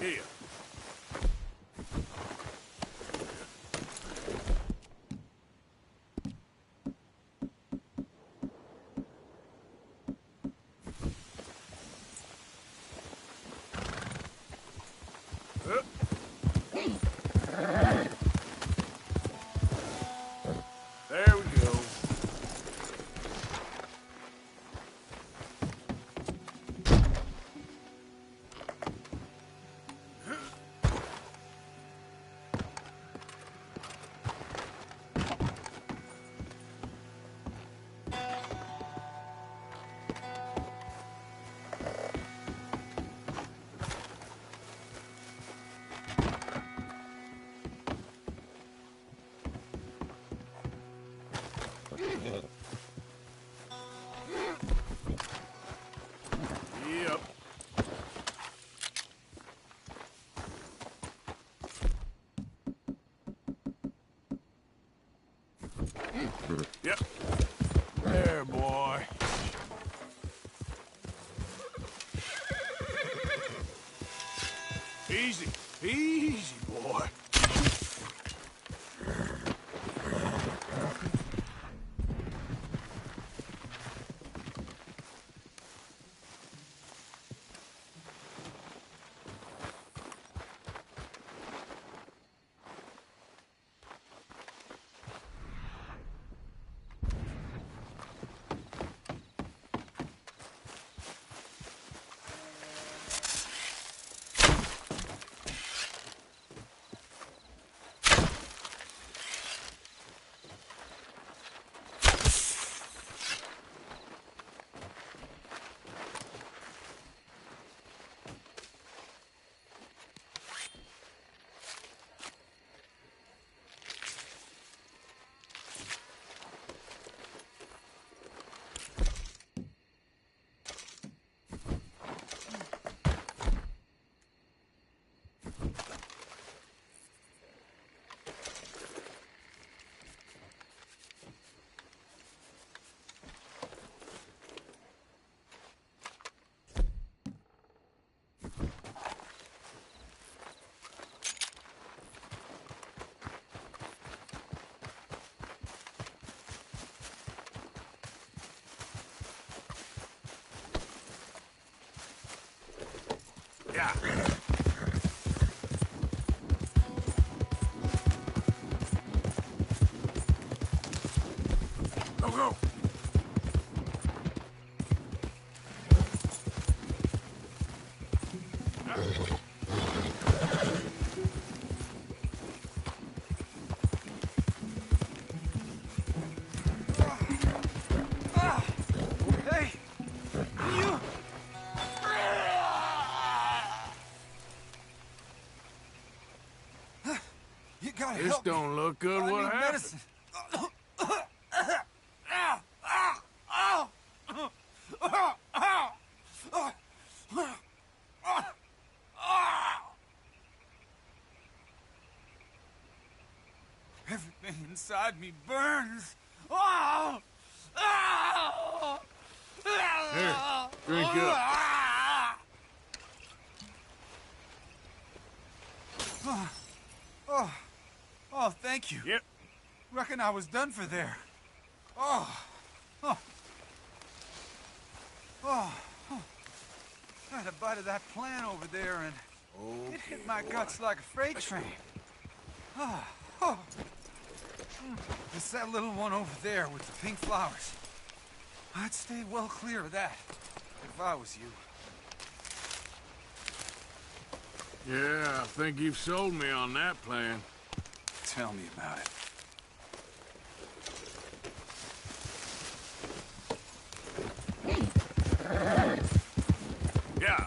Here. There we go. Yep. Yep. There, boy. Easy. Easy, boy. Yeah. Go, go. Hey! You! You gotta This help me. don't look good. I What need happened? medicine. Everything inside me burns. Here, drink up. Oh, thank you. Yep. Reckon I was done for there. Oh. I had a bite of that plant over there and it hit my guts like a freight train. It's that little one over there with the pink flowers. I'd stay well clear of that if I was you. Yeah, I think you've sold me on that plan. Tell me about it. Yeah.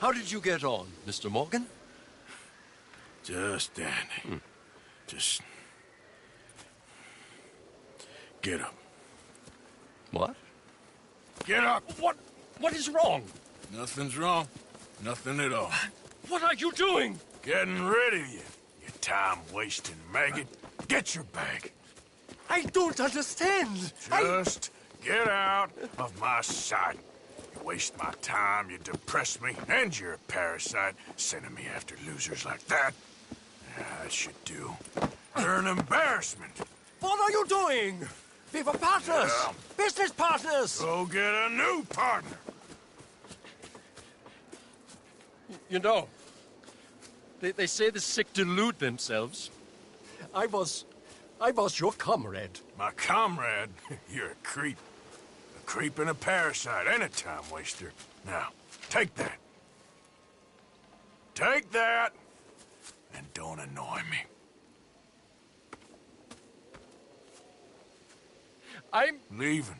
How did you get on, Mr. Morgan? Just dandy. Just... Get up. What? Get up! What is wrong? Nothing's wrong. Nothing at all. What are you doing? Getting rid of you, you time-wasting maggot. Get your bag. I don't understand. Just get out of my sight. You waste my time, you depress me, and you're a parasite, sending me after losers like that. Yeah, that should do. You're an embarrassment. What are you doing? We were partners. Yeah. Business partners. Go get a new partner. You know, they say the sick delude themselves. I was your comrade. My comrade? You're a creep. A creep and a parasite and a time waster. Now, take that. Take that, and don't annoy me. I'm... Leaving.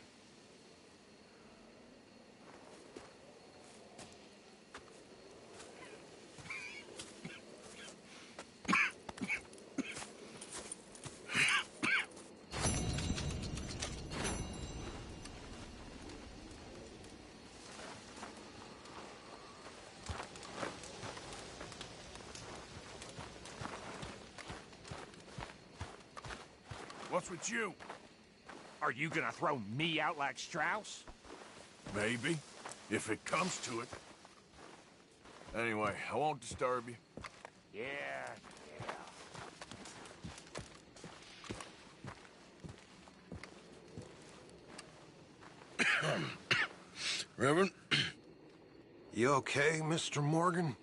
What's with you? Are you gonna throw me out like Strauss? Maybe, if it comes to it. Anyway, I won't disturb you. Yeah. Reverend? You okay, Mr. Morgan?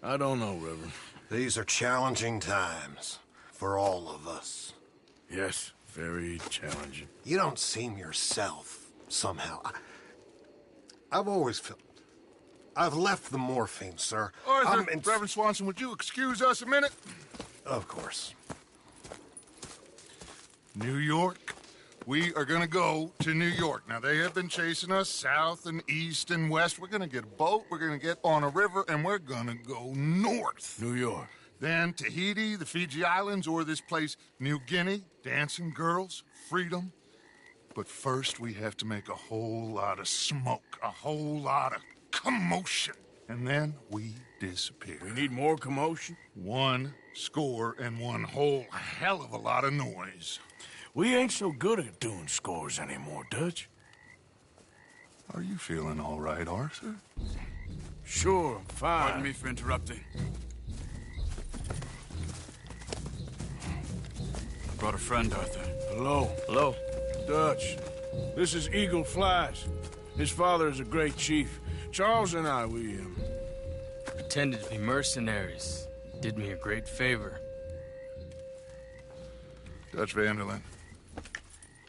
I don't know, Reverend. These are challenging times for all of us. Yes, very challenging. You don't seem yourself, somehow. I've always felt... I've left the morphine, sir. Arthur, Reverend Swanson, would you excuse us a minute? Of course. New York. We are gonna go to New York. Now, they have been chasing us south and east and west. We're gonna get a boat, we're gonna get on a river, and we're gonna go north. New York. Then Tahiti, the Fiji Islands, or this place, New Guinea, dancing girls, freedom. But first, we have to make a whole lot of smoke, a whole lot of commotion. And then we disappear. We need more commotion? 1 score and 1 whole hell of a lot of noise. We ain't so good at doing scores anymore, Dutch. Are you feeling all right, Arthur? Sure, I'm fine. Pardon me for interrupting. I brought a friend, Arthur. Hello. Hello. Dutch. This is Eagle Flies. His father is a great chief. Charles and I, we pretended to be mercenaries. Did me a great favor. Dutch Vanderlyn,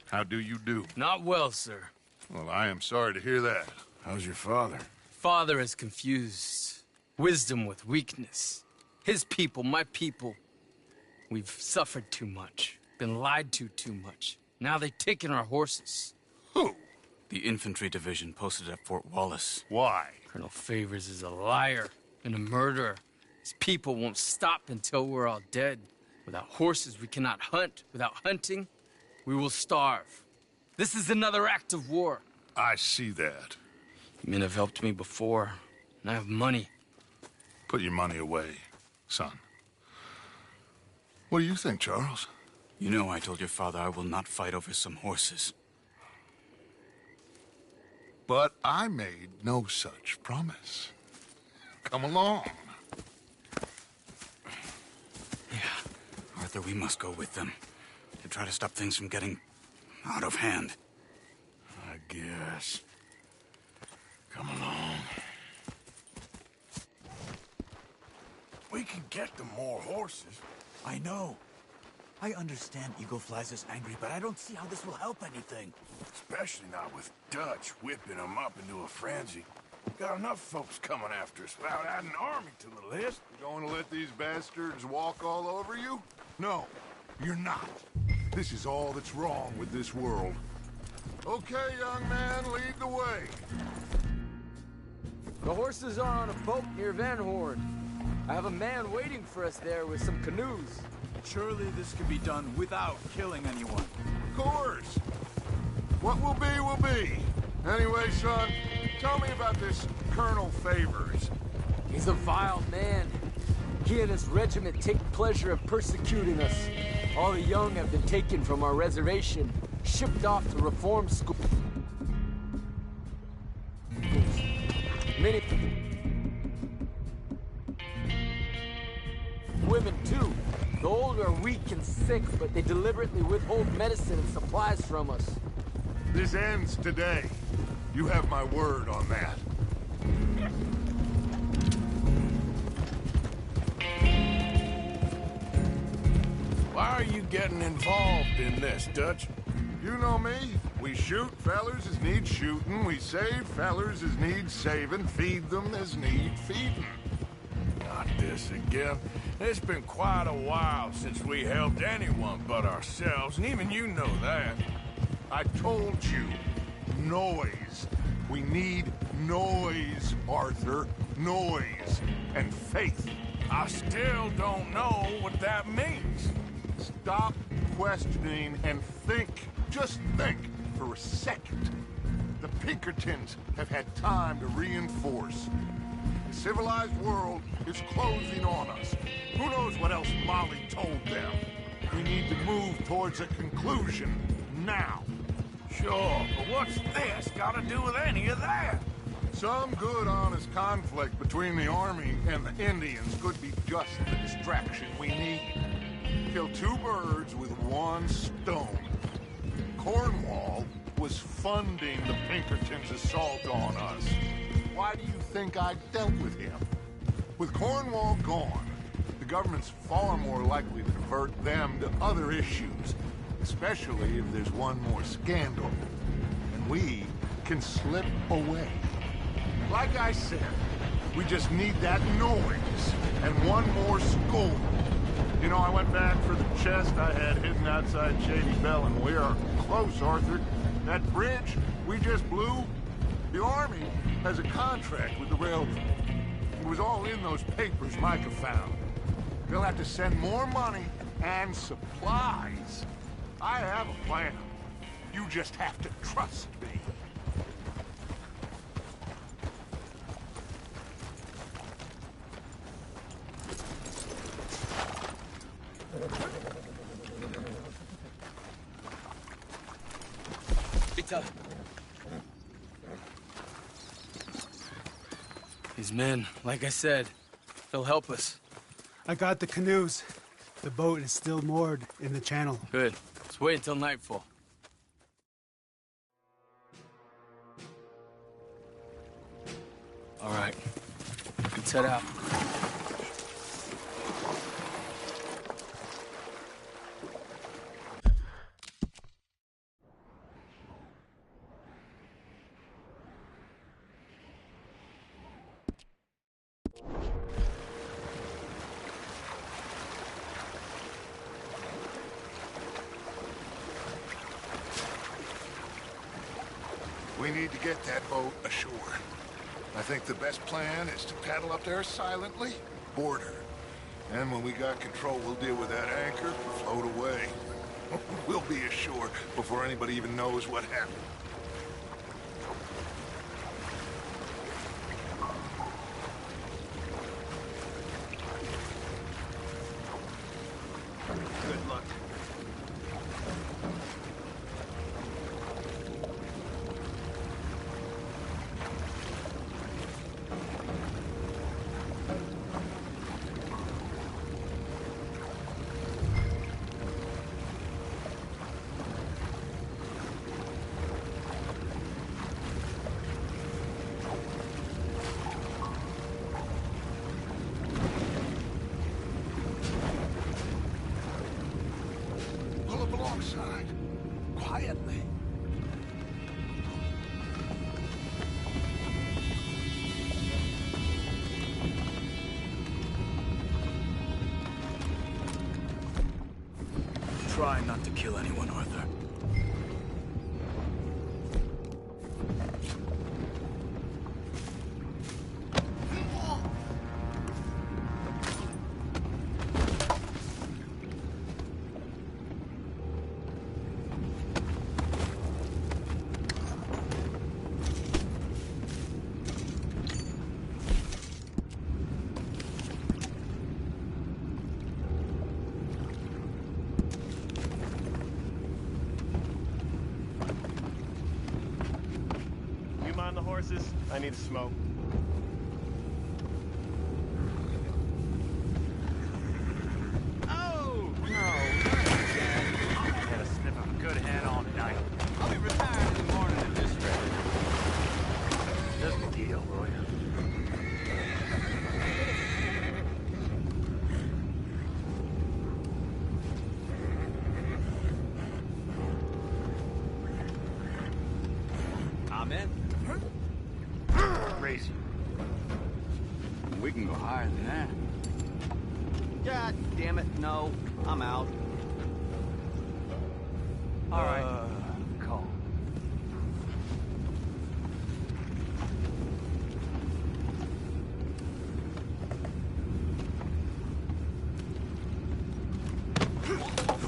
how do you do? Not well, sir. Well, I am sorry to hear that. How's your father? Father has confused wisdom with weakness. His people, my people. We've suffered too much. Been lied to too much. Now they've taken our horses. Who? The infantry division posted at Fort Wallace. Why? Colonel Favors is a liar and a murderer. His people won't stop until we're all dead. Without horses, we cannot hunt. Without hunting, we will starve. This is another act of war. I see that. Men have helped me before, and I have money. Put your money away, son. What do you think, Charles? You know I told your father I will not fight over some horses. But I made no such promise. Come along. Yeah. Arthur, we must go with them. To try to stop things from getting out of hand. I guess. Come along. We can get them more horses. I know. I understand Eagle Flies is angry, but I don't see how this will help anything. Especially not with Dutch whipping them up into a frenzy. Got enough folks coming after us without adding an army to the list. You going to let these bastards walk all over you? No, you're not. This is all that's wrong with this world. Okay, young man, lead the way. The horses are on a boat near Van Horn. I have a man waiting for us there with some canoes. Surely this could be done without killing anyone. Of course. What will be, will be. Anyway, son, tell me about this Colonel Favors. He's a vile man. He and his regiment take pleasure in persecuting us. All the young have been taken from our reservation, shipped off to reform schools. Many women, too. The old are weak and sick, but they deliberately withhold medicine and supplies from us. This ends today. You have my word on that. Why are you getting involved in this, Dutch? You know me. We shoot fellers as need shooting. We save fellers as need saving. Feed them as need feeding. Not this again. It's been quite a while since we helped anyone but ourselves, and even you know that. I told you. Noise. We need noise, Arthur. Noise. And faith. I still don't know what that means. Stop questioning and think. Just think for a second. The Pinkertons have had time to reinforce. The civilized world is closing on us. Who knows what else Molly told them? We need to move towards a conclusion now. Sure, but what's this got to do with any of that? Some good, honest conflict between the army and the Indians could be just the distraction we need. Kill two birds with one stone. Cornwall was funding the Pinkertons' assault on us. Why do you think I dealt with him? With Cornwall gone, the government's far more likely to divert them to other issues, especially if there's one more scandal. And we can slip away. Like I said, we just need that noise and one more score. You know, I went back for the chest I had hidden outside Shady Bell, and we are close, Arthur. That bridge we just blew, the Army has a contract with the railroad. It was all in those papers Micah found. They'll have to send more money and supplies. I have a plan. You just have to trust me. These men, like I said, they'll help us. I got the canoes. The boat is still moored in the channel. Good. Let's wait until nightfall. All right. Let's head out. We need to get that boat ashore. I think the best plan is to paddle up there silently, board her. And when we got control, we'll deal with that anchor and float away. We'll be ashore before anybody even knows what happened. Good luck. Alongside, quietly. Try not to kill anyone, Arthur. I need a smoke. Oh! No, not again. I had a sniff of a good hand all night. I'll be retired in the morning at this rate. Just a deal, will you? I'm in. Race you. We can go higher than that. God damn it, no. I'm out. All right. Call.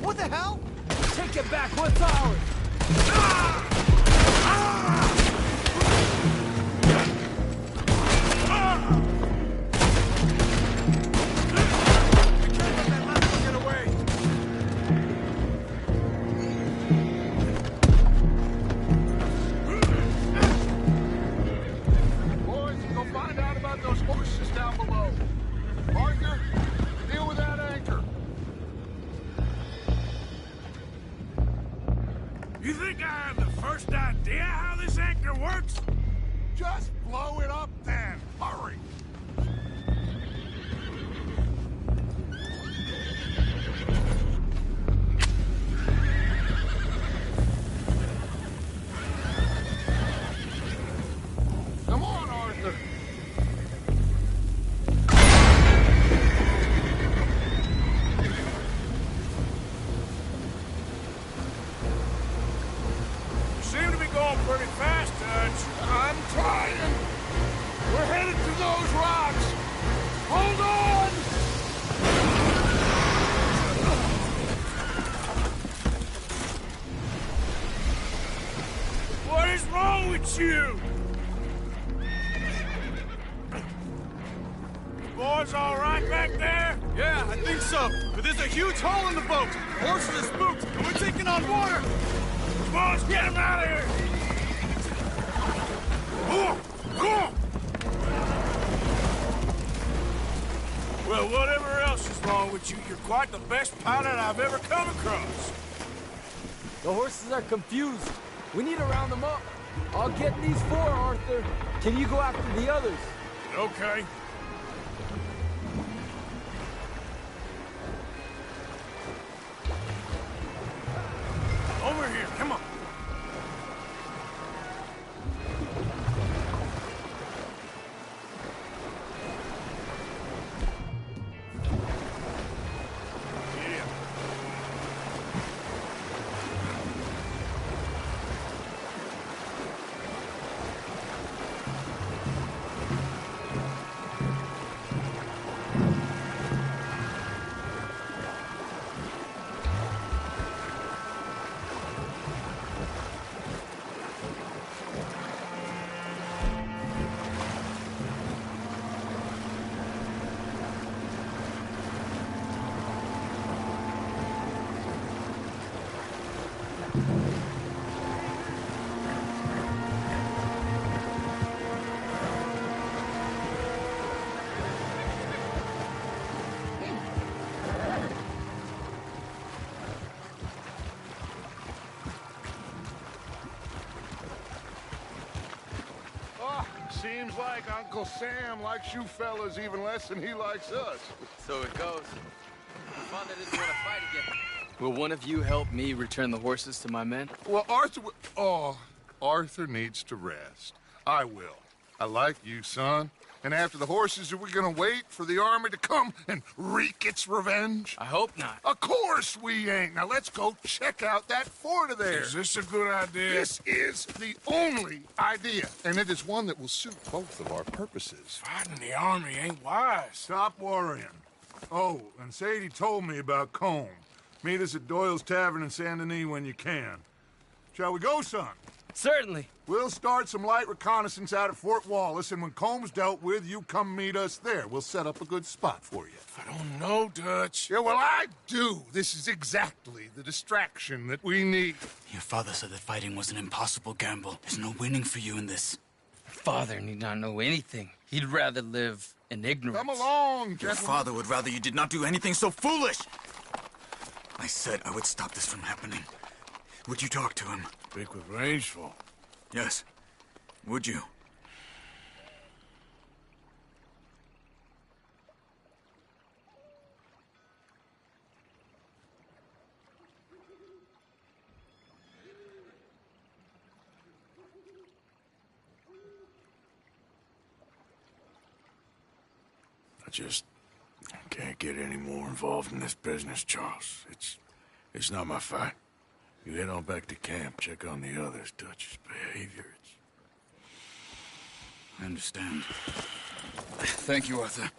What the hell? Take it back, what's ours? Boys, go find out about those horses down below. Arthur, deal with that anchor. You think I have the first idea how this anchor works? Just blow it up then. Hurry. Come on, Arthur. You seem to be going pretty fast, Dutch. I'm trying. We're headed to those rocks. Hold on. What is wrong with you? Boys all right back there? Yeah, I think so. But there's a huge hole in the boat. Horses are spooked, and we're taking on water. Come on, let's get him out of here! Well, whatever else is wrong with you, you're quite the best pilot I've ever come across. The horses are confused. We need to round them up. I'll get these four, Arthur. Can you go after the others? Okay. Over here, come on. Seems like Uncle Sam likes you fellas even less than he likes us. So it goes. Fonda didn't want to fight again. Will one of you help me return the horses to my men? Well, Arthur needs to rest. I will. I like you, son. And after the horses, are we gonna wait for the army to come and wreak its revenge? I hope not. Of course we ain't. Now let's go check out that fort of theirs. Is this a good idea? This is the only idea, and it is one that will suit both of our purposes. Fighting the army ain't wise. Stop worrying. Oh, and Sadie told me about Combe. Meet us at Doyle's Tavern in Saint Denis when you can. Shall we go, son? Certainly. We'll start some light reconnaissance out at Fort Wallace, and when Combs dealt with, you come meet us there. We'll set up a good spot for you. I don't know, Dutch. Yeah, well, I do. This is exactly the distraction that we need. Your father said that fighting was an impossible gamble. There's no winning for you in this. father need not know anything. He'd rather live in ignorance. Come along, Your gentlemen. father would rather you did not do anything so foolish. I said I would stop this from happening. Would you talk to him? Speak with Rangeful. Yes. Would you? I can't get any more involved in this business, Charles. It's not my fight. You head on back to camp, check on the others, Dutch's behavior. I understand. Thank you, Arthur.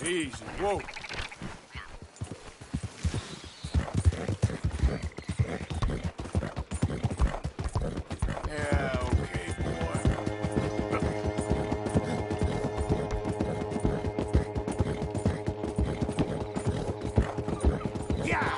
Easy, whoa. Yeah, okay, boy. Yeah!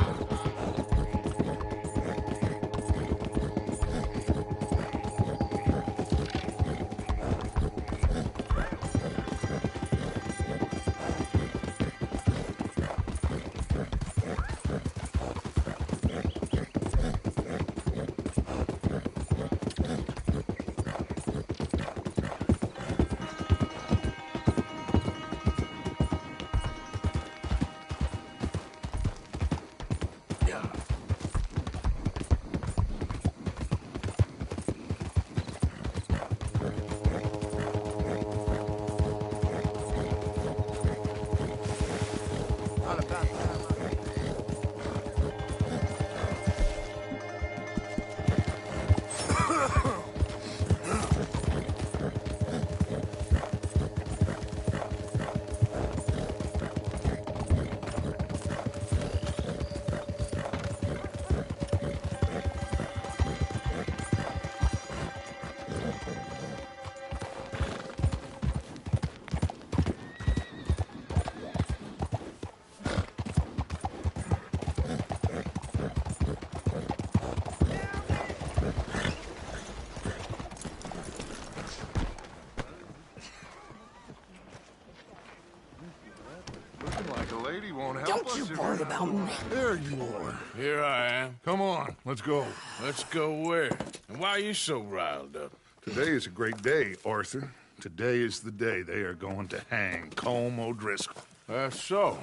Looking like a lady won't help us. Don't you worry about me. There you are. Here I am. Come on, let's go. Let's go where? And why are you so riled up? Today is a great day, Arthur. Today is the day they are going to hang Colm O'Driscoll. That's so.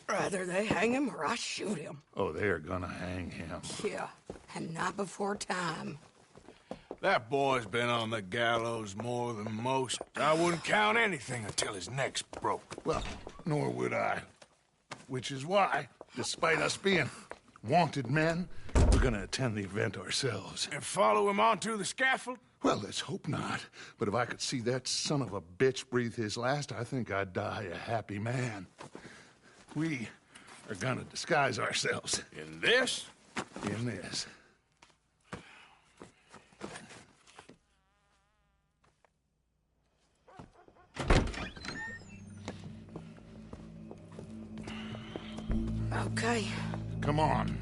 Rather they hang him or I shoot him. Oh, they are gonna hang him. Yeah, and not before time. That boy's been on the gallows more than most. I wouldn't count anything until his neck's broke. Well, nor would I. Which is why, despite us being wanted men, we're gonna attend the event ourselves. And follow him onto the scaffold? Well, let's hope not. But if I could see that son of a bitch breathe his last, I think I'd die a happy man. We are gonna disguise ourselves. In this? In this. Okay. Come on.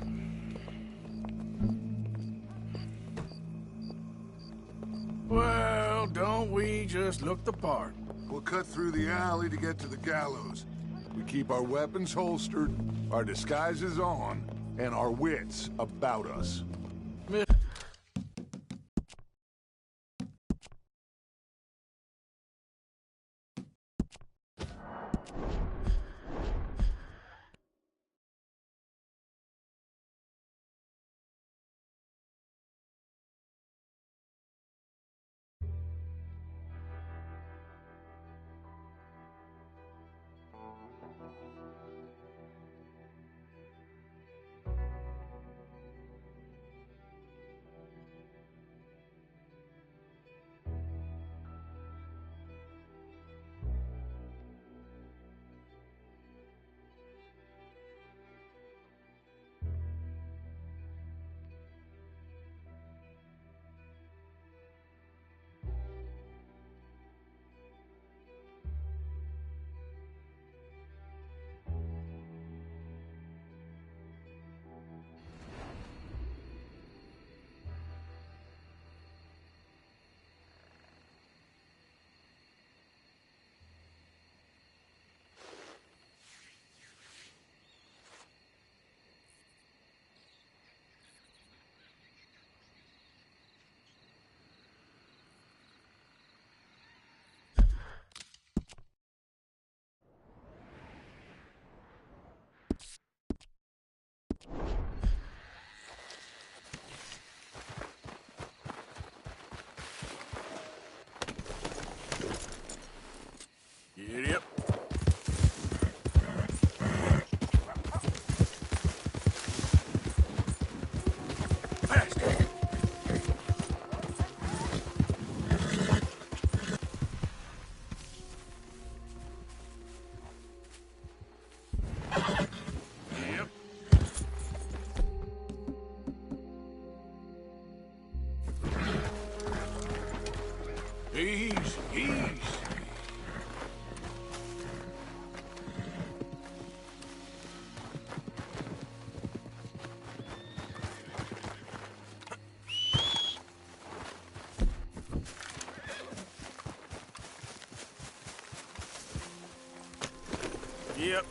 Well, don't we just look the part? We'll cut through the alley to get to the gallows. We keep our weapons holstered, our disguises on, and our wits about us. Easy. Yep.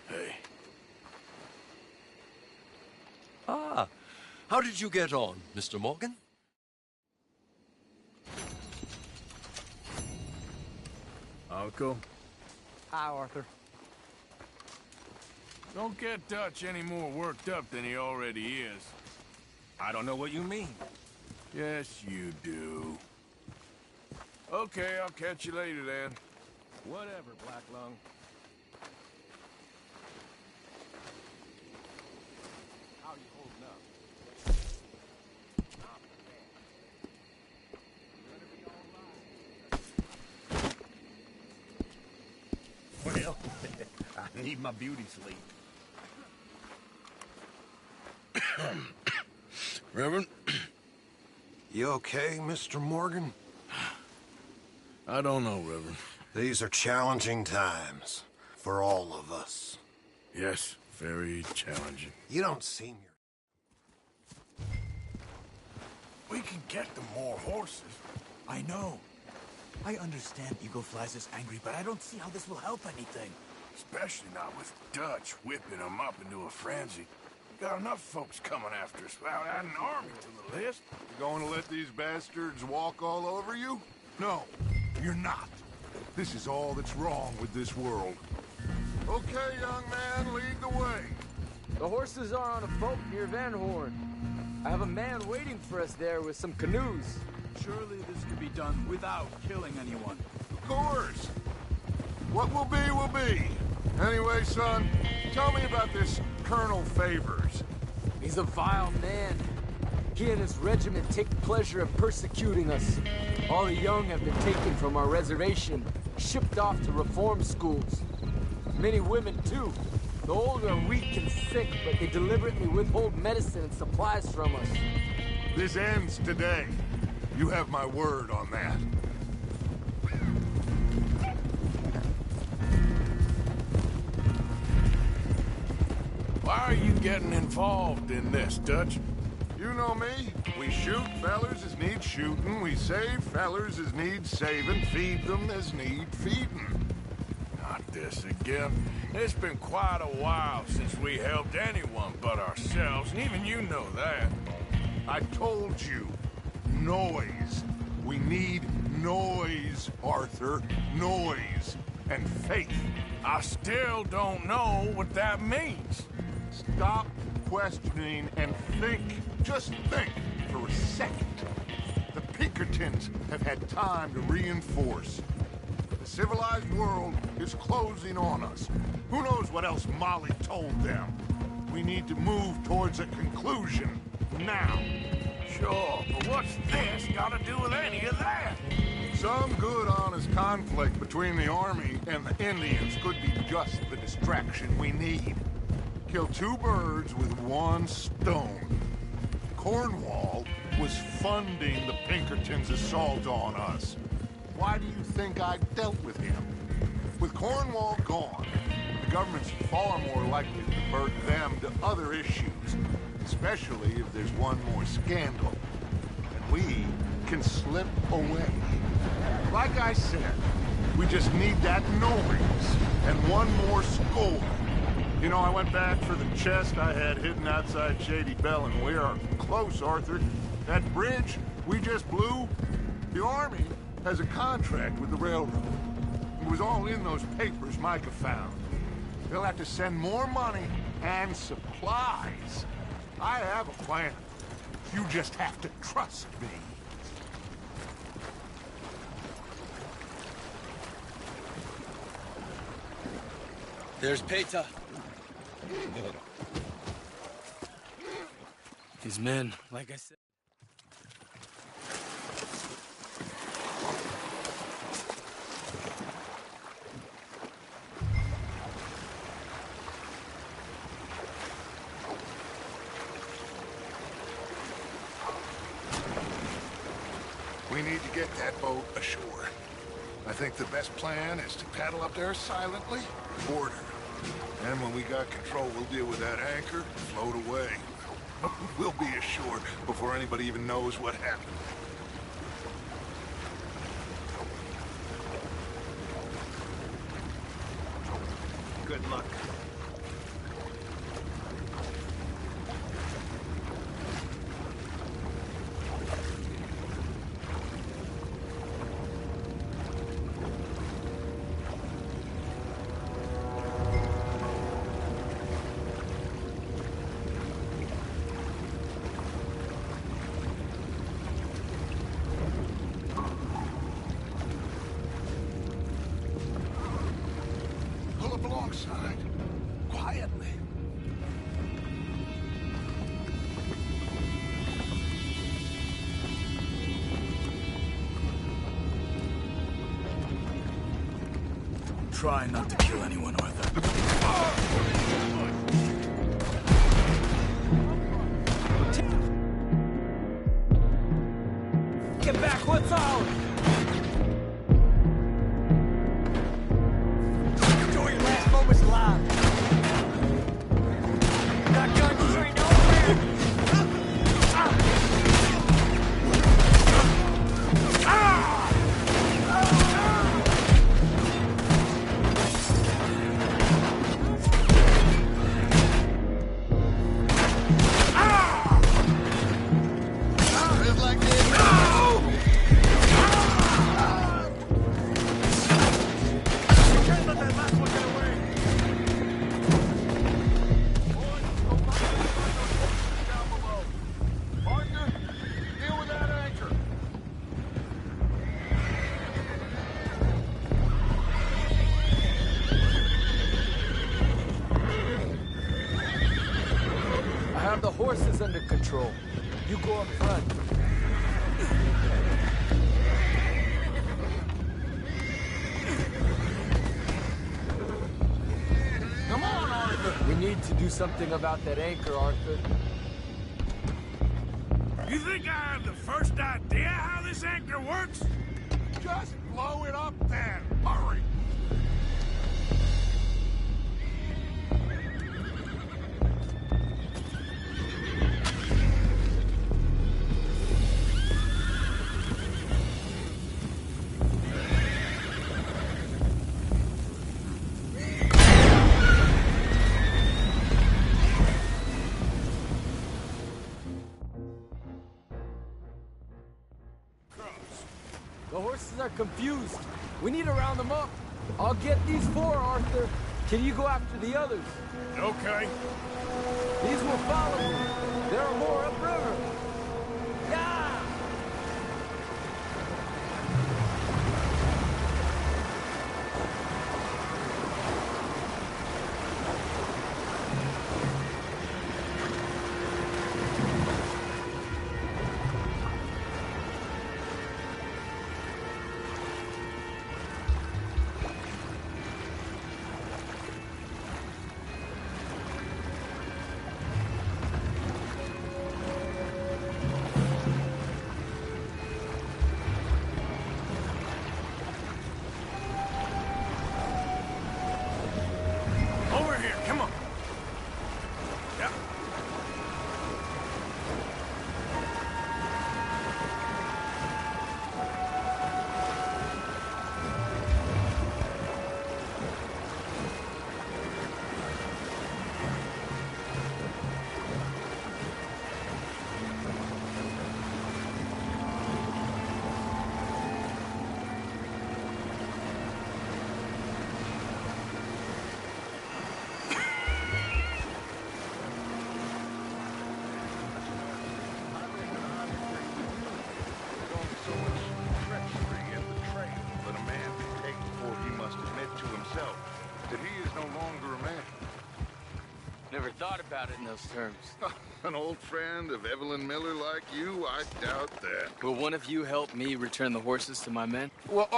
Hey. Ah, how did you get on, Mr. Morgan? Uncle. Hi, Arthur. Don't get Dutch any more worked up than he already is. I don't know what you mean. Yes, you do. Okay, I'll catch you later then. Whatever, Black Lung. How you holding up? Well, I need my beauty sleep. Reverend? You okay, Mr. Morgan? I don't know, Reverend. These are challenging times for all of us. Yes, very challenging. You don't seem We can get them more horses. I know. I understand Eagle Flies is angry, but I don't see how this will help anything. Especially not with Dutch whipping them up into a frenzy. We got enough folks coming after us without adding an army to the list. You going to let these bastards walk all over you? No, you're not. This is all that's wrong with this world. Okay, young man, lead the way. The horses are on a boat near Van Horn. I have a man waiting for us there with some canoes. Surely this could be done without killing anyone. Of course. What will be, will be. Anyway, son, tell me about this Colonel Favors. He's a vile man. He and his regiment take pleasure in persecuting us. All the young have been taken from our reservation, shipped off to reform schools. Many women, too. The old are weak and sick, but they deliberately withhold medicine and supplies from us. This ends today. You have my word on that. Why are you getting involved in this, Dutch? You know me. We shoot fellers as need shooting. We save fellers as need saving. Feed them as need feeding. Not this again. It's been quite a while since we helped anyone but ourselves, and even you know that. I told you. Noise. We need noise, Arthur. Noise. And faith. I still don't know what that means. Stop questioning and think. Just think for a second. The Pinkertons have had time to reinforce. The civilized world is closing on us. Who knows what else Molly told them? We need to move towards a conclusion now. Sure, but what's this got to do with any of that? Some good, honest conflict between the army and the Indians could be just the distraction we need. Kill two birds with one stone. Cornwall was funding the Pinkertons' assault on us. Why do you think I dealt with him? With Cornwall gone, the government's far more likely to divert them to other issues, especially if there's one more scandal. And we can slip away. Like I said, we just need that noise and one more score. You know, I went back for the chest I had hidden outside Shady Bell, and we are close, Arthur. That bridge we just blew, the Army has a contract with the railroad. It was all in those papers Micah found. They'll have to send more money and supplies. I have a plan. You just have to trust me. There's Peta. These men, like I said. We need to get that boat ashore. I think the best plan is to paddle up there silently, board her. And when we got control, we'll deal with that anchor and float away. We'll be ashore before anybody even knows what happened. Good luck. Alongside, quietly. Try not to kill anyone, Arthur. Get back, what's out? The horse is under control. You go up front. Come on, Arthur! We need to do something about that anchor, Arthur. You think I have the first idea how this anchor works? Just blow it up then! Hurry! The horses are confused. We need to round them up. I'll get these four, Arthur. Can you go after the others? Okay. These will follow you. There are more upriver. Yeah! thought about it in those terms. An old friend of Evelyn Miller like you? I doubt that. Will one of you help me return the horses to my men? Well,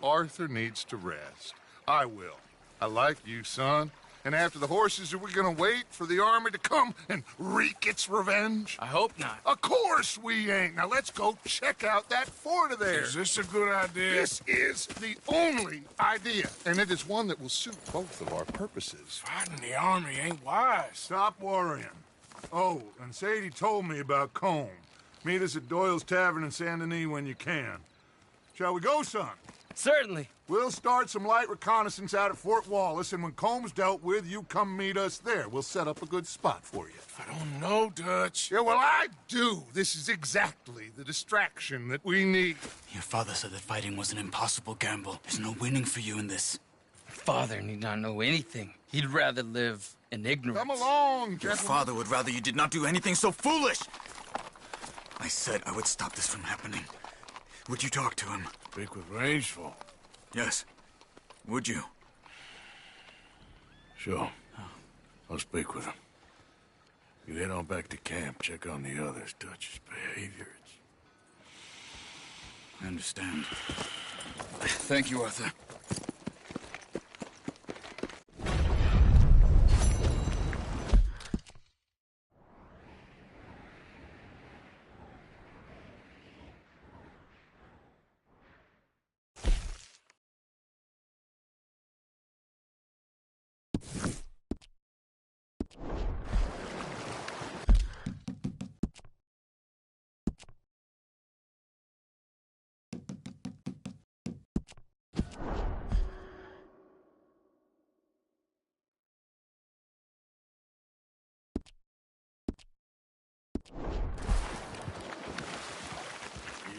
Arthur needs to rest. I will. I like you, son. And after the horses, are we gonna wait for the army to come and wreak its revenge? I hope not. Of course we ain't. Now let's go check out that fort of theirs. Is this a good idea? This is the only idea, and it is one that will suit both of our purposes. Fighting the army ain't wise. Stop worrying. Oh, and Sadie told me about Combe. Meet us at Doyle's Tavern in Saint Denis when you can. Shall we go, son? Certainly. We'll start some light reconnaissance out at Fort Wallace, and when Combs dealt with, you come meet us there. We'll set up a good spot for you. I don't know, Dutch. Yeah, well, I do. This is exactly the distraction that we need. Your father said that fighting was an impossible gamble. There's no winning for you in this. Father need not know anything. He'd rather live in ignorance. Come along, Your gentlemen. father would rather you did not do anything so foolish. I said I would stop this from happening. Would you talk to him? Speak with Rangeful. Yes. Would you? Sure. I'll speak with him. You head on back to camp, check on the others. Dutch's behavior, I understand. Thank you, Arthur.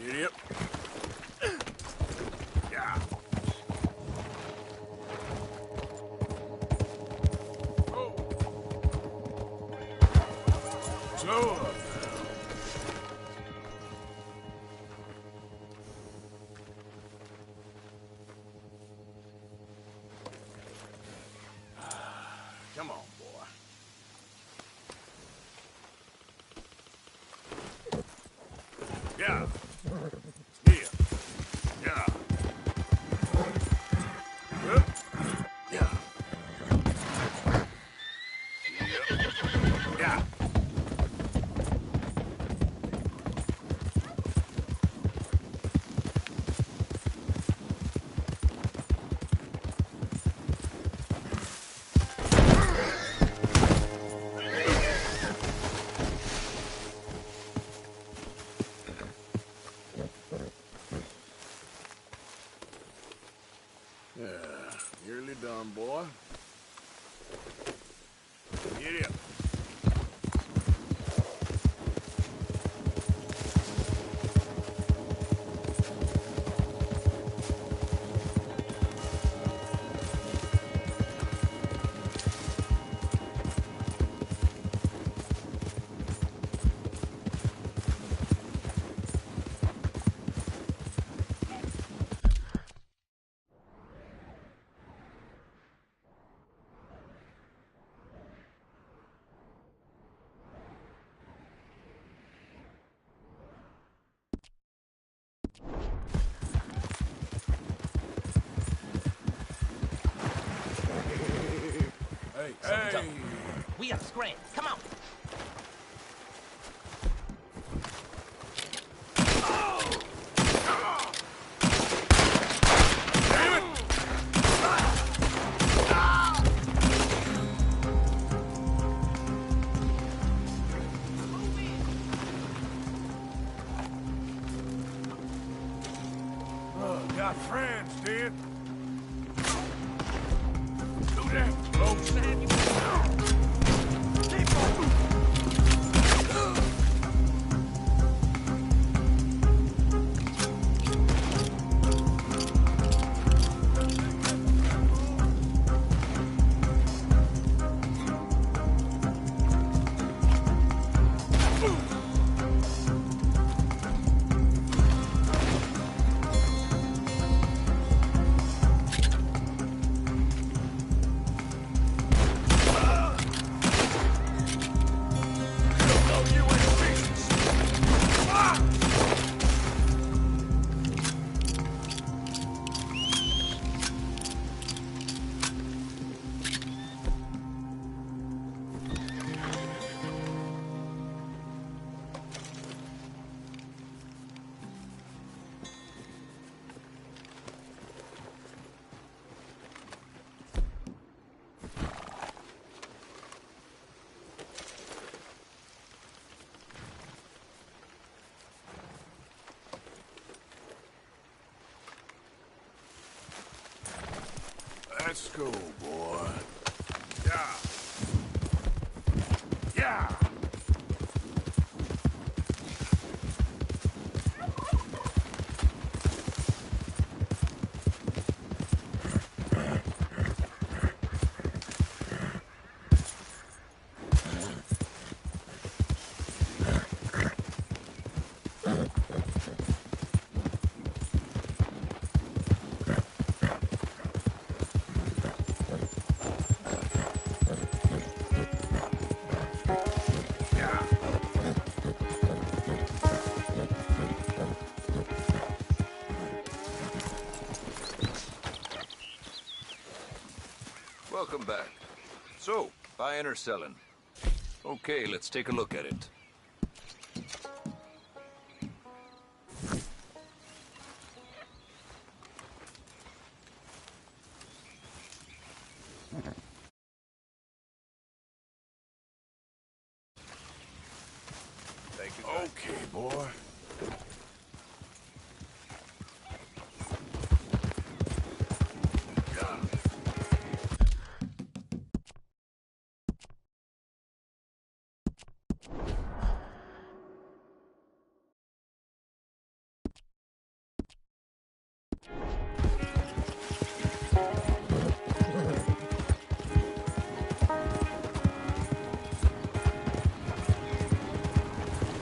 Idiot. Yeah. Oh. So, come on, boy. Yeah. Yeah. Yeah. Yeah. Yeah. Yeah. Nearly done, boy. Get up. Hey! We have scram. Come on. Damn it! Oh, got friends, dude. Do that, folks. Let's go, boy. Yeah. Yeah. Welcome back. So, buying or selling? Okay, let's take a look at it. Okay, boy.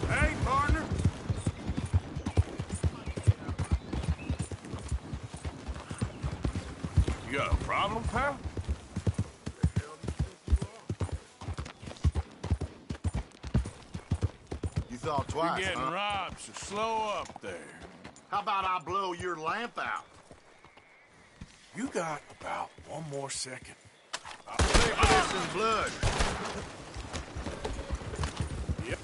Hey, partner. You got a problem, pal? You thought twice, You're getting huh? robbed, so slow up there. How about I blow your lamp out? You got about one more second. I'll pay for this in blood. Yep.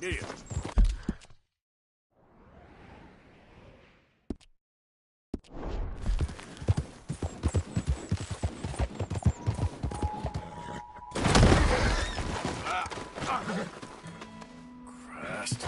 Here. Christ.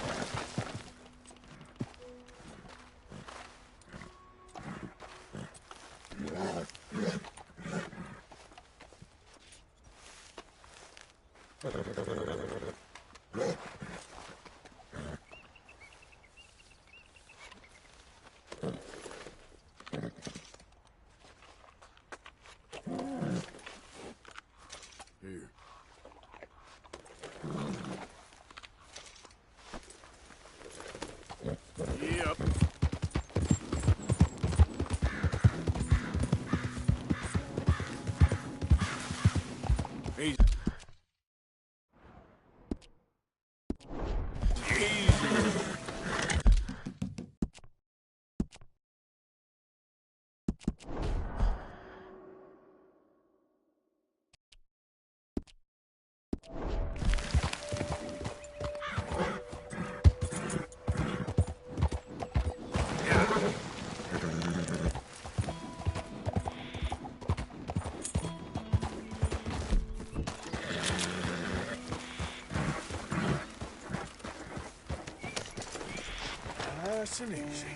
Here. Yep. Easy. Nice and easy.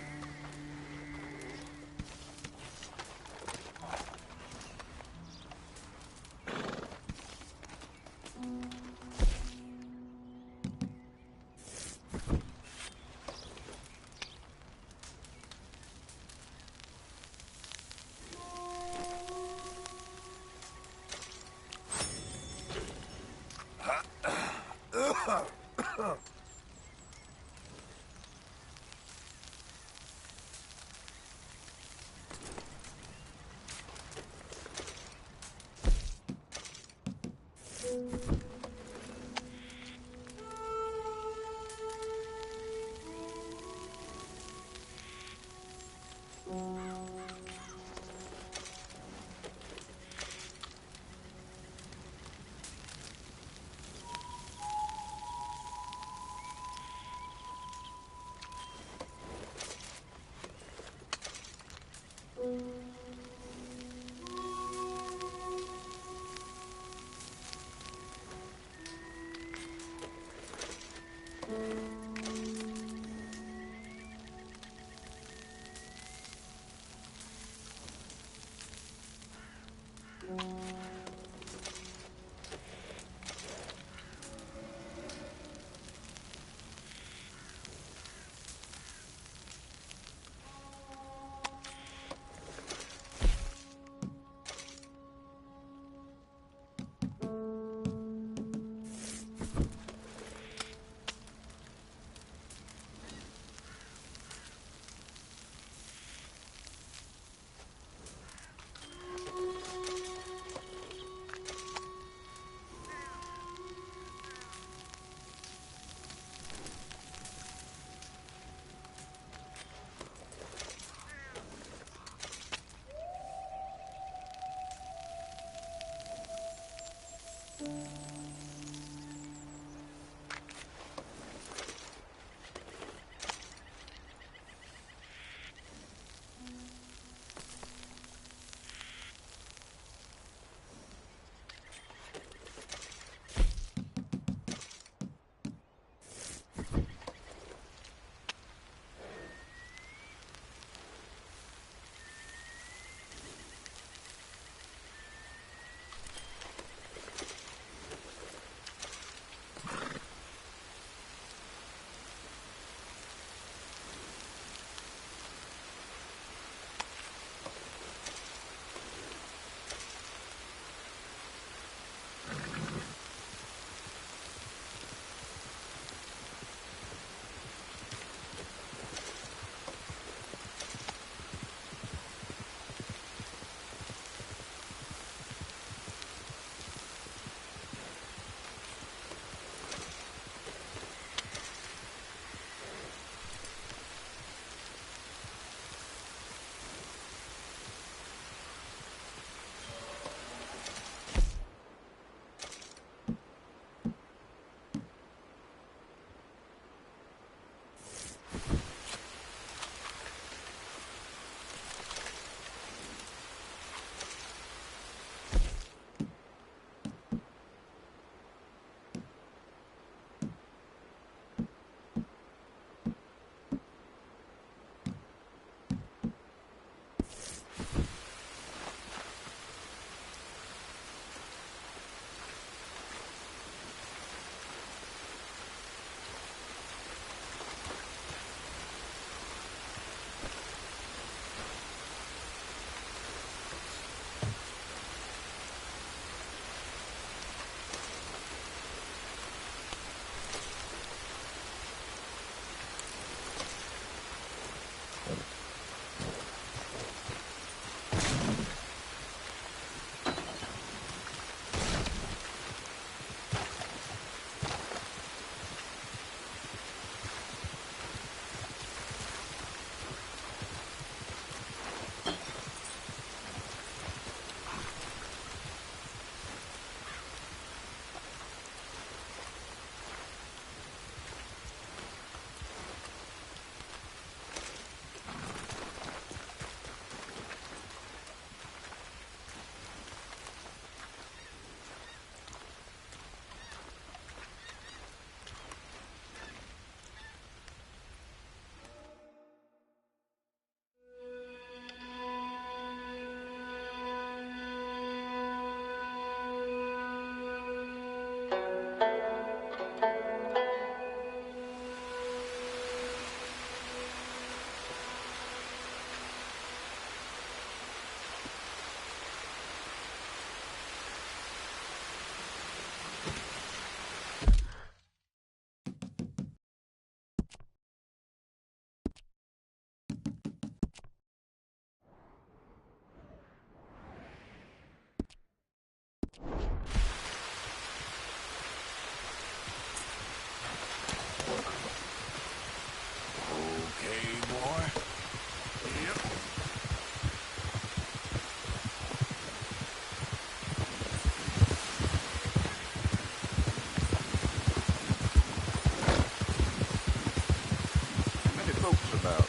folks about?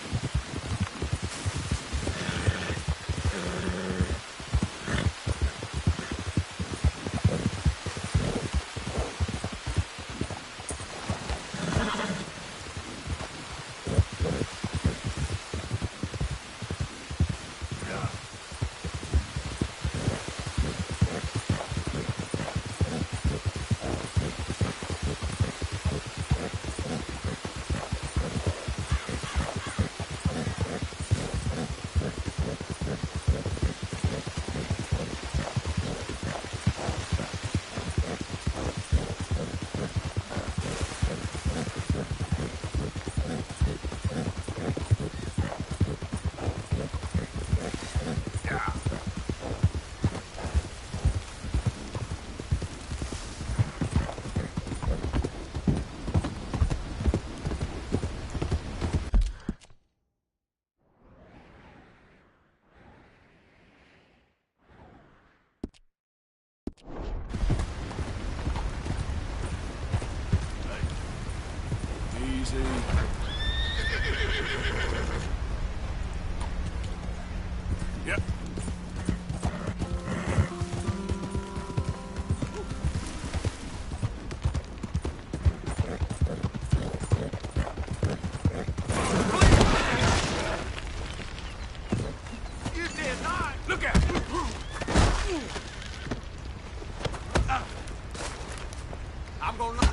Easy. Yep. You did not! Look at it! I'm gonna...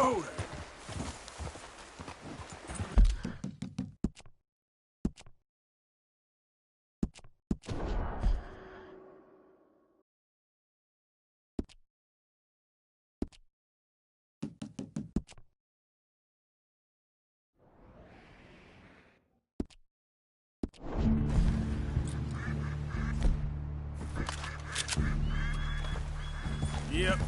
Whoa there. Yep.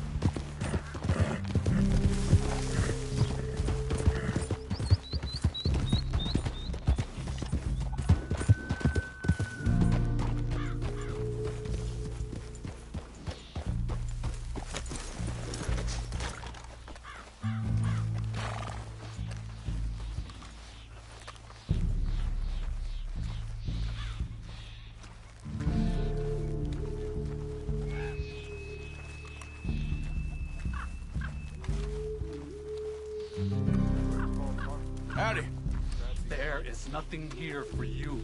Howdy. There is nothing here for you.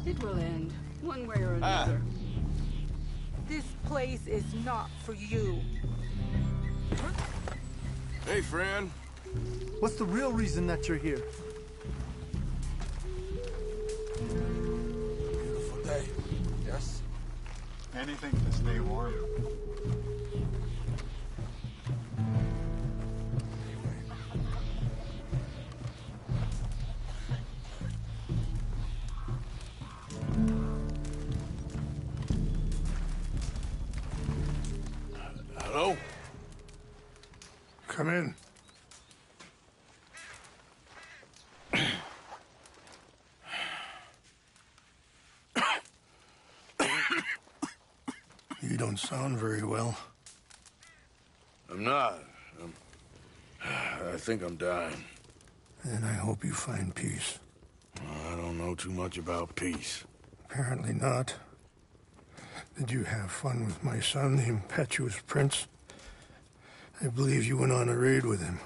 It will end, one way or another. This place is not for you. Hey, friend. What's the real reason that you're here? Beautiful day. Yes? Anything to stay warm. Hello? Come in. You don't sound very well. I'm not. I think I'm dying. Then I hope you find peace. I don't know too much about peace. Apparently not. Did you have fun with my son, the impetuous prince? I believe you went on a raid with him.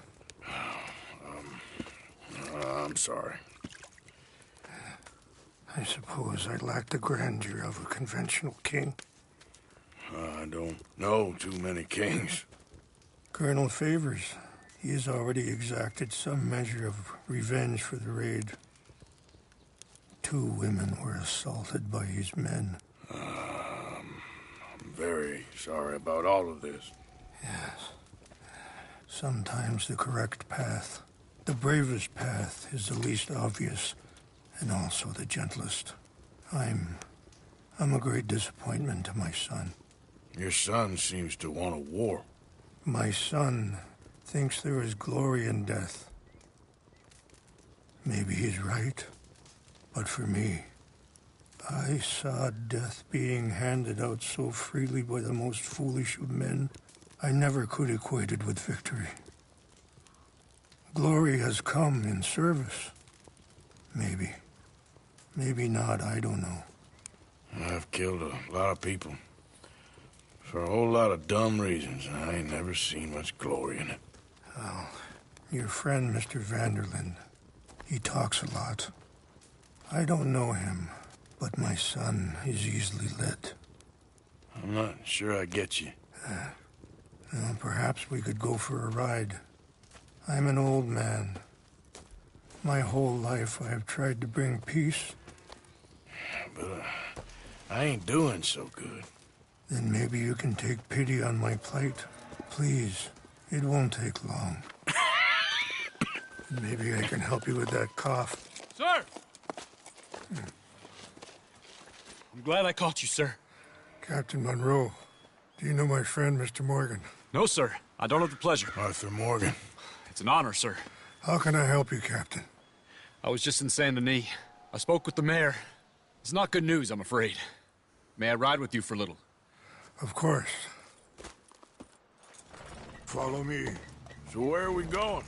I'm sorry. I suppose I lack the grandeur of a conventional king. I don't know too many kings. Colonel Favors, he has already exacted some measure of revenge for the raid. 2 women were assaulted by his men. I'm very sorry about all of this. Yes. Sometimes the correct path, the bravest path, is the least obvious, and also the gentlest. I'm a great disappointment to my son. Your son seems to want a war. My son thinks there is glory in death. Maybe he's right, but for me, I saw death being handed out so freely by the most foolish of men, I never could equate it with victory. Glory has come in service. Maybe. Maybe not, I don't know. I've killed a lot of people. For a whole lot of dumb reasons, and I ain't never seen much glory in it. Well, your friend, Mr. Vanderlyn, he talks a lot. I don't know him, but my son is easily led. I'm not sure I get you. Well, perhaps we could go for a ride. I'm an old man. My whole life I have tried to bring peace. But I ain't doing so good. Then maybe you can take pity on my plight. Please, it won't take long. Maybe I can help you with that cough. Sir! I'm glad I caught you, sir. Captain Monroe, do you know my friend, Mr. Morgan? No, sir. I don't have the pleasure. Arthur Morgan. It's an honor, sir. How can I help you, Captain? I was just in Saint Denis. I spoke with the mayor. It's not good news, I'm afraid. May I ride with you for a little? Of course. Follow me. So where are we going?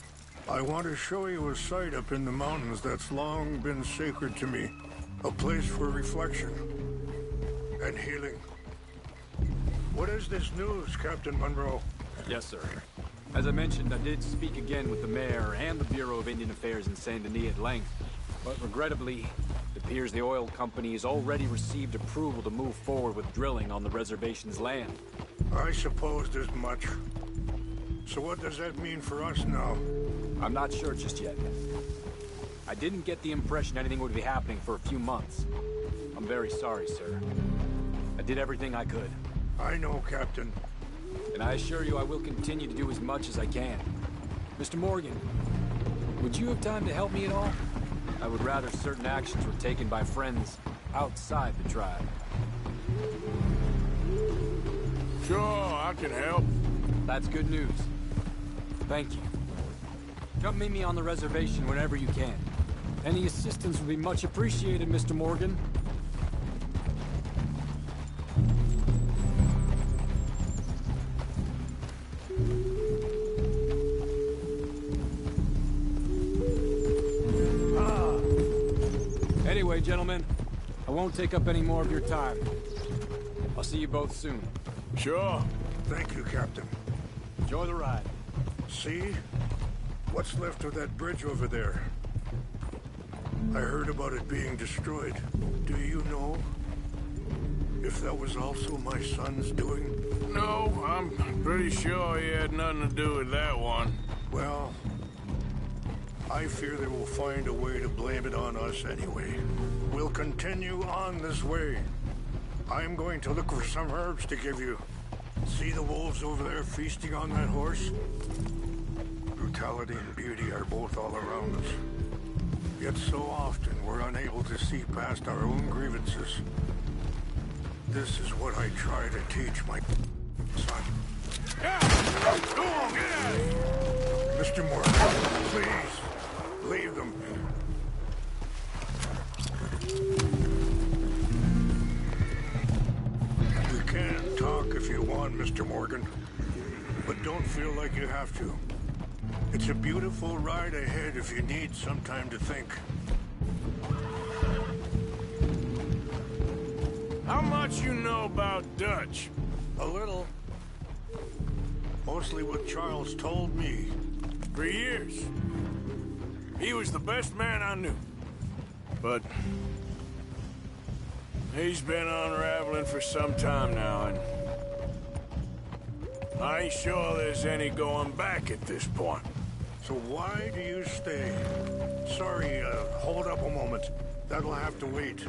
I want to show you a site up in the mountains that's long been sacred to me. A place for reflection and healing. What is this news, Captain Monroe? Yes, sir. As I mentioned, I did speak again with the mayor and the Bureau of Indian Affairs in Saint Denis at length. But regrettably, it appears the oil company has already received approval to move forward with drilling on the reservation's land. I supposed as much. So what does that mean for us now? I'm not sure just yet. I didn't get the impression anything would be happening for a few months. I'm very sorry, sir. I did everything I could. I know, Captain. And I assure you I will continue to do as much as I can. Mr. Morgan, would you have time to help me at all? I would rather certain actions were taken by friends outside the tribe. Sure, I can help. That's good news. Thank you. Come meet me on the reservation whenever you can. Any assistance would be much appreciated, Mr. Morgan. Anyway, gentlemen, I won't take up any more of your time. I'll see you both soon. Sure. Thank you, Captain. Enjoy the ride. See? What's left of that bridge over there? I heard about it being destroyed. Do you know if that was also my son's doing? No, I'm pretty sure he had nothing to do with that one. Well, I fear they will find a way to blame it on us anyway. We'll continue on this way. I'm going to look for some herbs to give you. See the wolves over there feasting on that horse? Brutality and beauty are both all around us. Yet so often we're unable to see past our own grievances. This is what I try to teach my son. Go on, get out of here! Mr. Morgan, please, leave them. We can talk if you want, Mr. Morgan, but don't feel like you have to. It's a beautiful ride ahead if you need some time to think. How much you know about Dutch? A little. Mostly what Charles told me. For years. He was the best man I knew. But he's been unraveling for some time now, and I ain't sure there's any going back at this point. So why do you stay? Sorry, hold up a moment. That'll have to wait.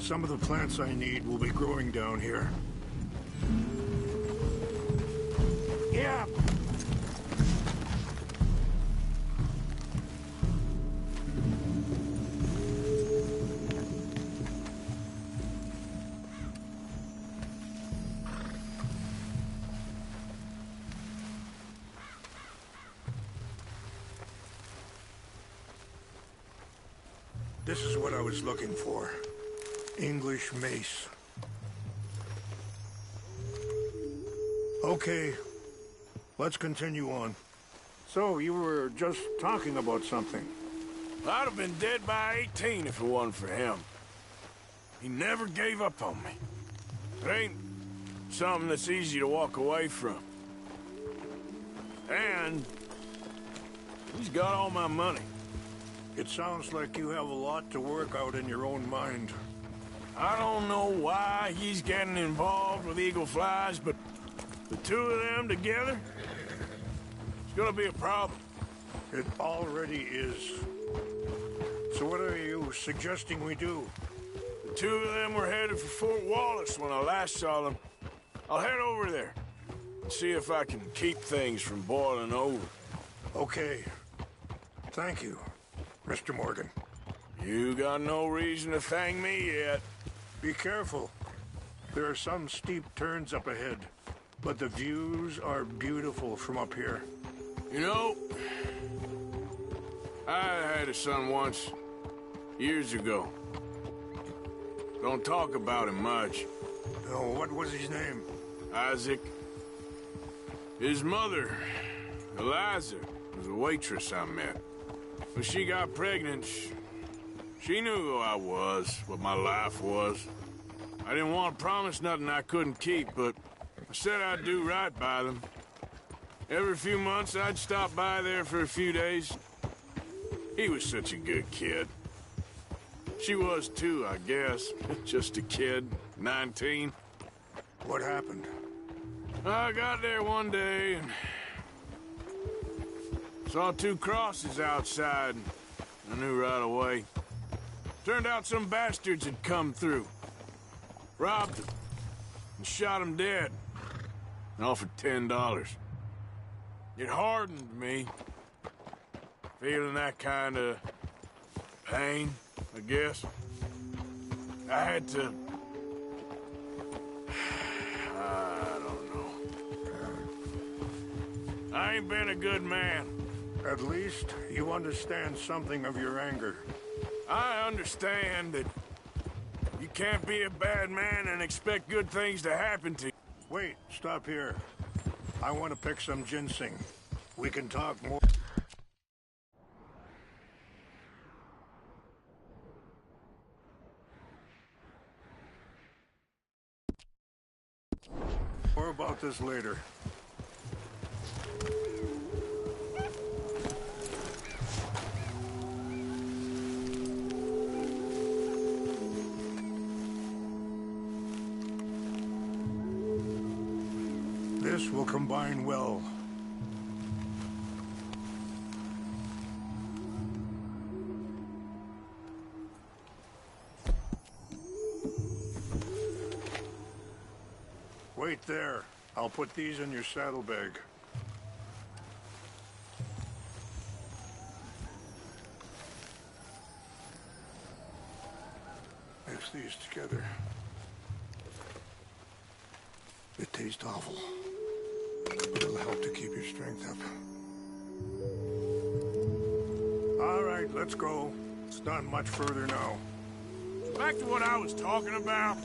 Some of the plants I need will be growing down here. Yeah. This is what I was looking for. English mace. Okay, let's continue on. So, you were just talking about something. I'd have been dead by 18 if it wasn't for him. He never gave up on me. It ain't something that's easy to walk away from. And he's got all my money. It sounds like you have a lot to work out in your own mind. I don't know why he's getting involved with eagle flies, but the two of them together, it's gonna be a problem. It already is. So what are you suggesting we do? The two of them were headed for Fort Wallace when I last saw them. I'll head over there and see if I can keep things from boiling over. Okay. Thank you, Mr. Morgan. You got no reason to thank me yet. Be careful. There are some steep turns up ahead, but the views are beautiful from up here. You know, I had a son once, years ago. Don't talk about him much. Oh, what was his name? Isaac. His mother, Eliza, was a waitress I met. When she got pregnant, she knew who I was, what my life was. I didn't want to promise nothing I couldn't keep, but I said I'd do right by them. Every few months, I'd stop by there for a few days. He was such a good kid. She was too, I guess. Just a kid, 19. What happened? I got there one day and saw two crosses outside. I knew right away. Turned out some bastards had come through. Robbed them and shot them dead. And offered $10. It hardened me. Feeling that kind of pain, I guess. I had to... I don't know. I ain't been a good man. At least you understand something of your anger. I understand that you can't be a bad man and expect good things to happen to you. Wait, stop here. I want to pick some ginseng. We can talk more. More about this later. This will combine well. Wait there. I'll put these in your saddlebag. Mix these together. It tastes awful, but it'll help to keep your strength up. All right, let's go. It's not much further now. Back to what I was talking about.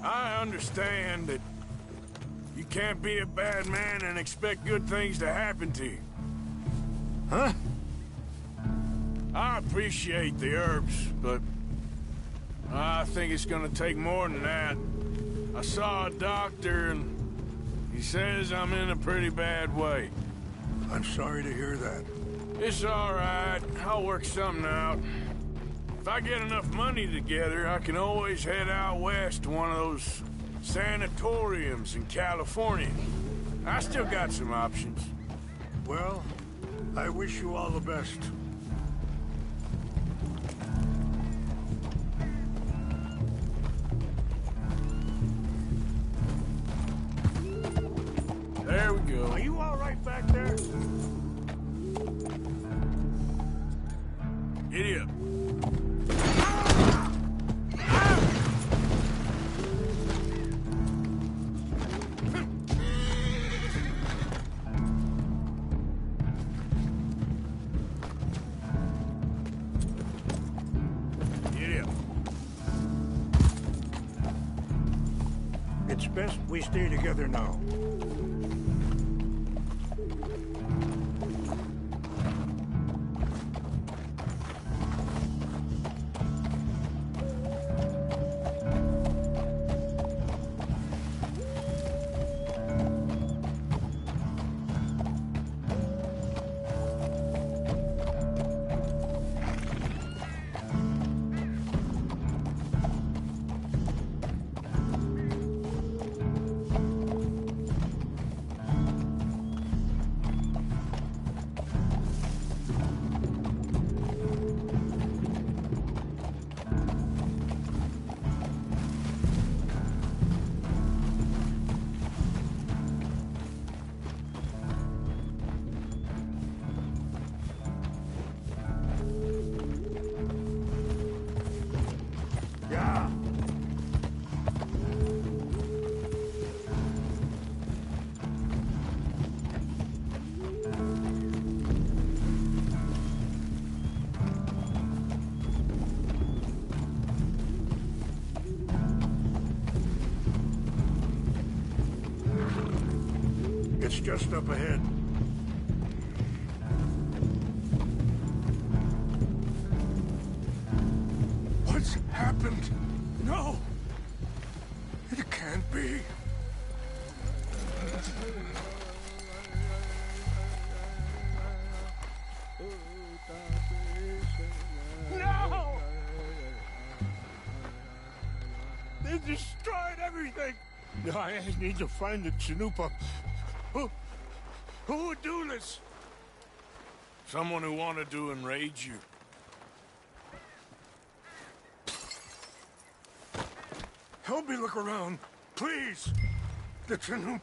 I understand that you can't be a bad man and expect good things to happen to you. Huh? I appreciate the herbs, but I think it's gonna take more than that. I saw a doctor and he says I'm in a pretty bad way. I'm sorry to hear that. It's all right. I'll work something out. If I get enough money together, I can always head out west to one of those sanatoriums in California. I still got some options. Well, I wish you all the best. There we go. Are you all right back there? Giddy up. Giddy up. It's best we stay together now. Yeah. It's just up ahead. What's happened? No! It can't be. No! They destroyed everything! I need to find the Chanupa. Who would do this? Someone who wanted to enrage you. Help me look around, please. The Chanupa.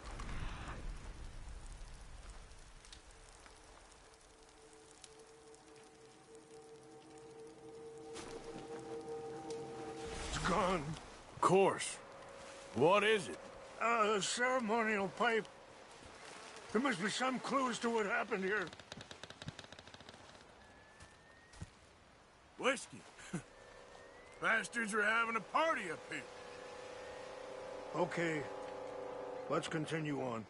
It's gone. Of course. What is it? A ceremonial pipe. There must be some clues to what happened here. Whiskey. Bastards are having a party up here. Okay, let's continue on.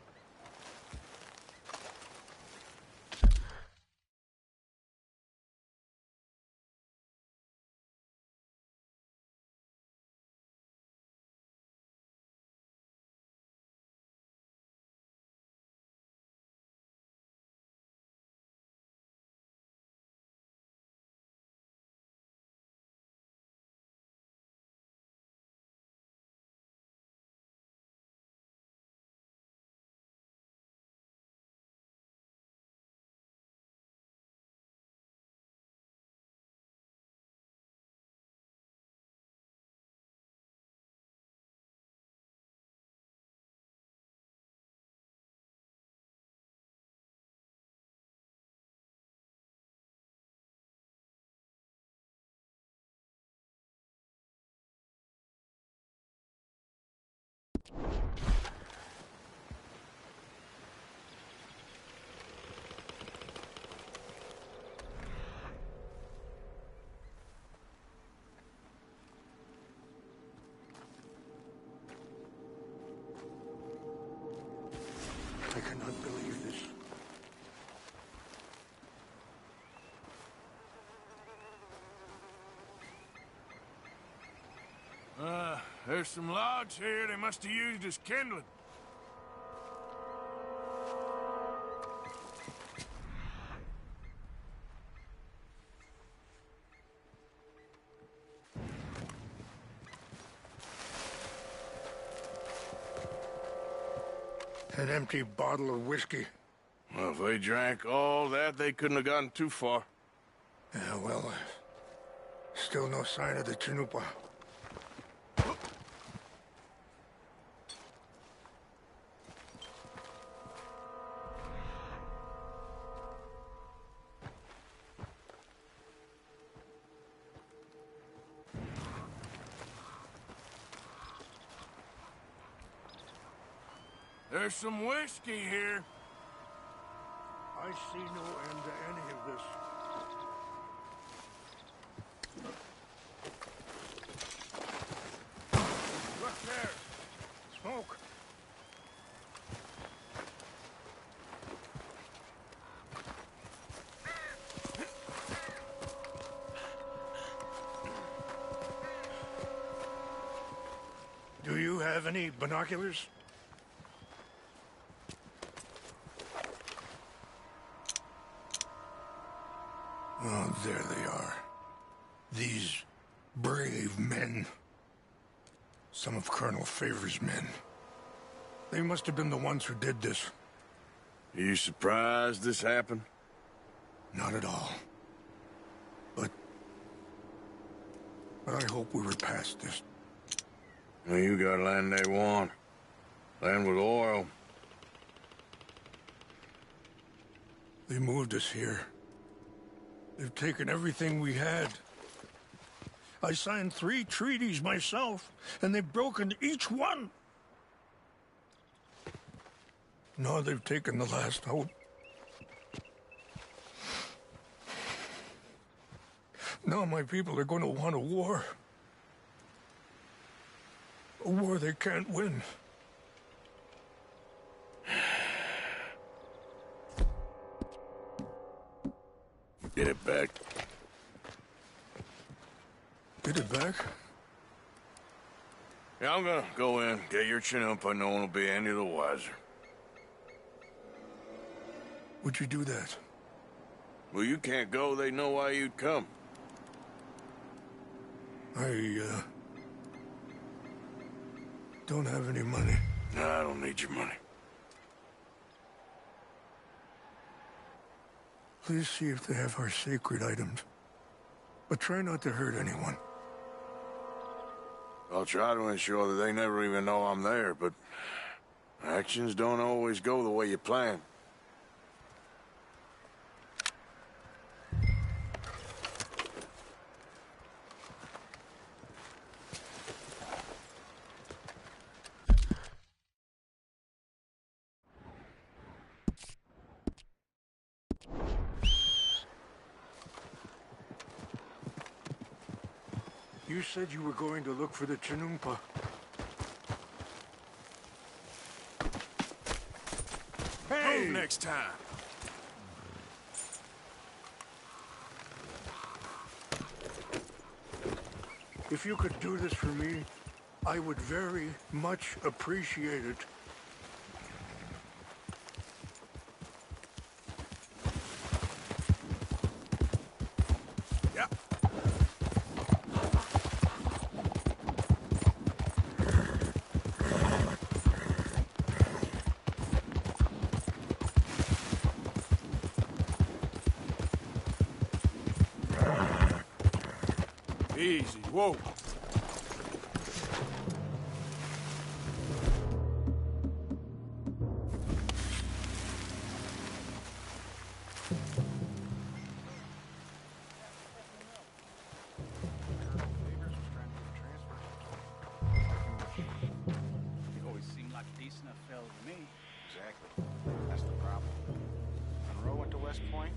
I cannot believe this. There's some logs here they must have used as kindling. An empty bottle of whiskey. Well, if they drank all that, they couldn't have gotten too far. Yeah, well, still no sign of the Chanupa. There's some whiskey here. I see no end to any of this. Look there! Smoke! Do you have any binoculars? Oh, there they are. These brave men. Some of Colonel Favor's men. They must have been the ones who did this. Are you surprised this happened? Not at all. But I hope we were past this. Well, you got land they want. Land with oil. They moved us here. They've taken everything we had. I signed 3 treaties myself, and they've broken each one. Now they've taken the last hope. Now my people are going to want a war. A war they can't win. Get it back. Get it back? Yeah, I'm gonna go in, get your Chanupa. No one will be any the wiser. Would you do that? Well, you can't go. They know why you'd come. I don't have any money. No, I don't need your money. Please see if they have our sacred items. But try not to hurt anyone. I'll try to ensure that they never even know I'm there, but actions don't always go the way you plan. You said you were going to look for the Chanumpa. Hey! Move next time. If you could do this for me, I would very much appreciate it. Easy, whoa. You always seemed like a decent enough fellow to me. Exactly. That's the problem. When Roe went to West Point,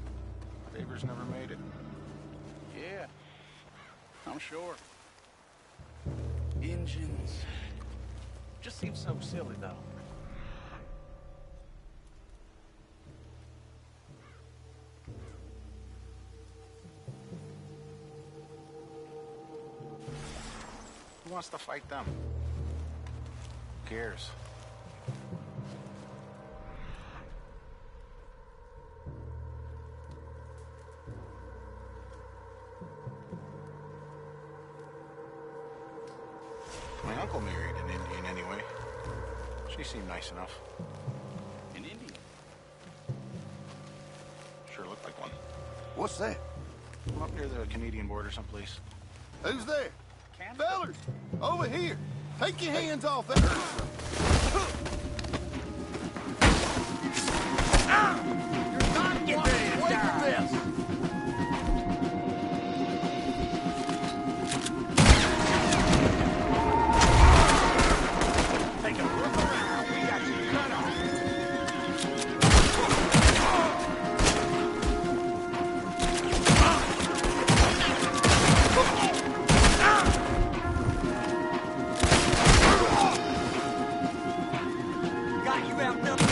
Favors never made it. Yeah, I'm sure. Engines. Just seems so silly, though. Who wants to fight them? cares? My uncle married an Indian anyway. She seemed nice enough. An Indian? Sure looked like one. What's that? I'm up near the Canadian border someplace. Who's there? Fellers, over here. Take your hands off that. You're not getting away from this. Take a look around. We got you cut off. Got you outnumbered.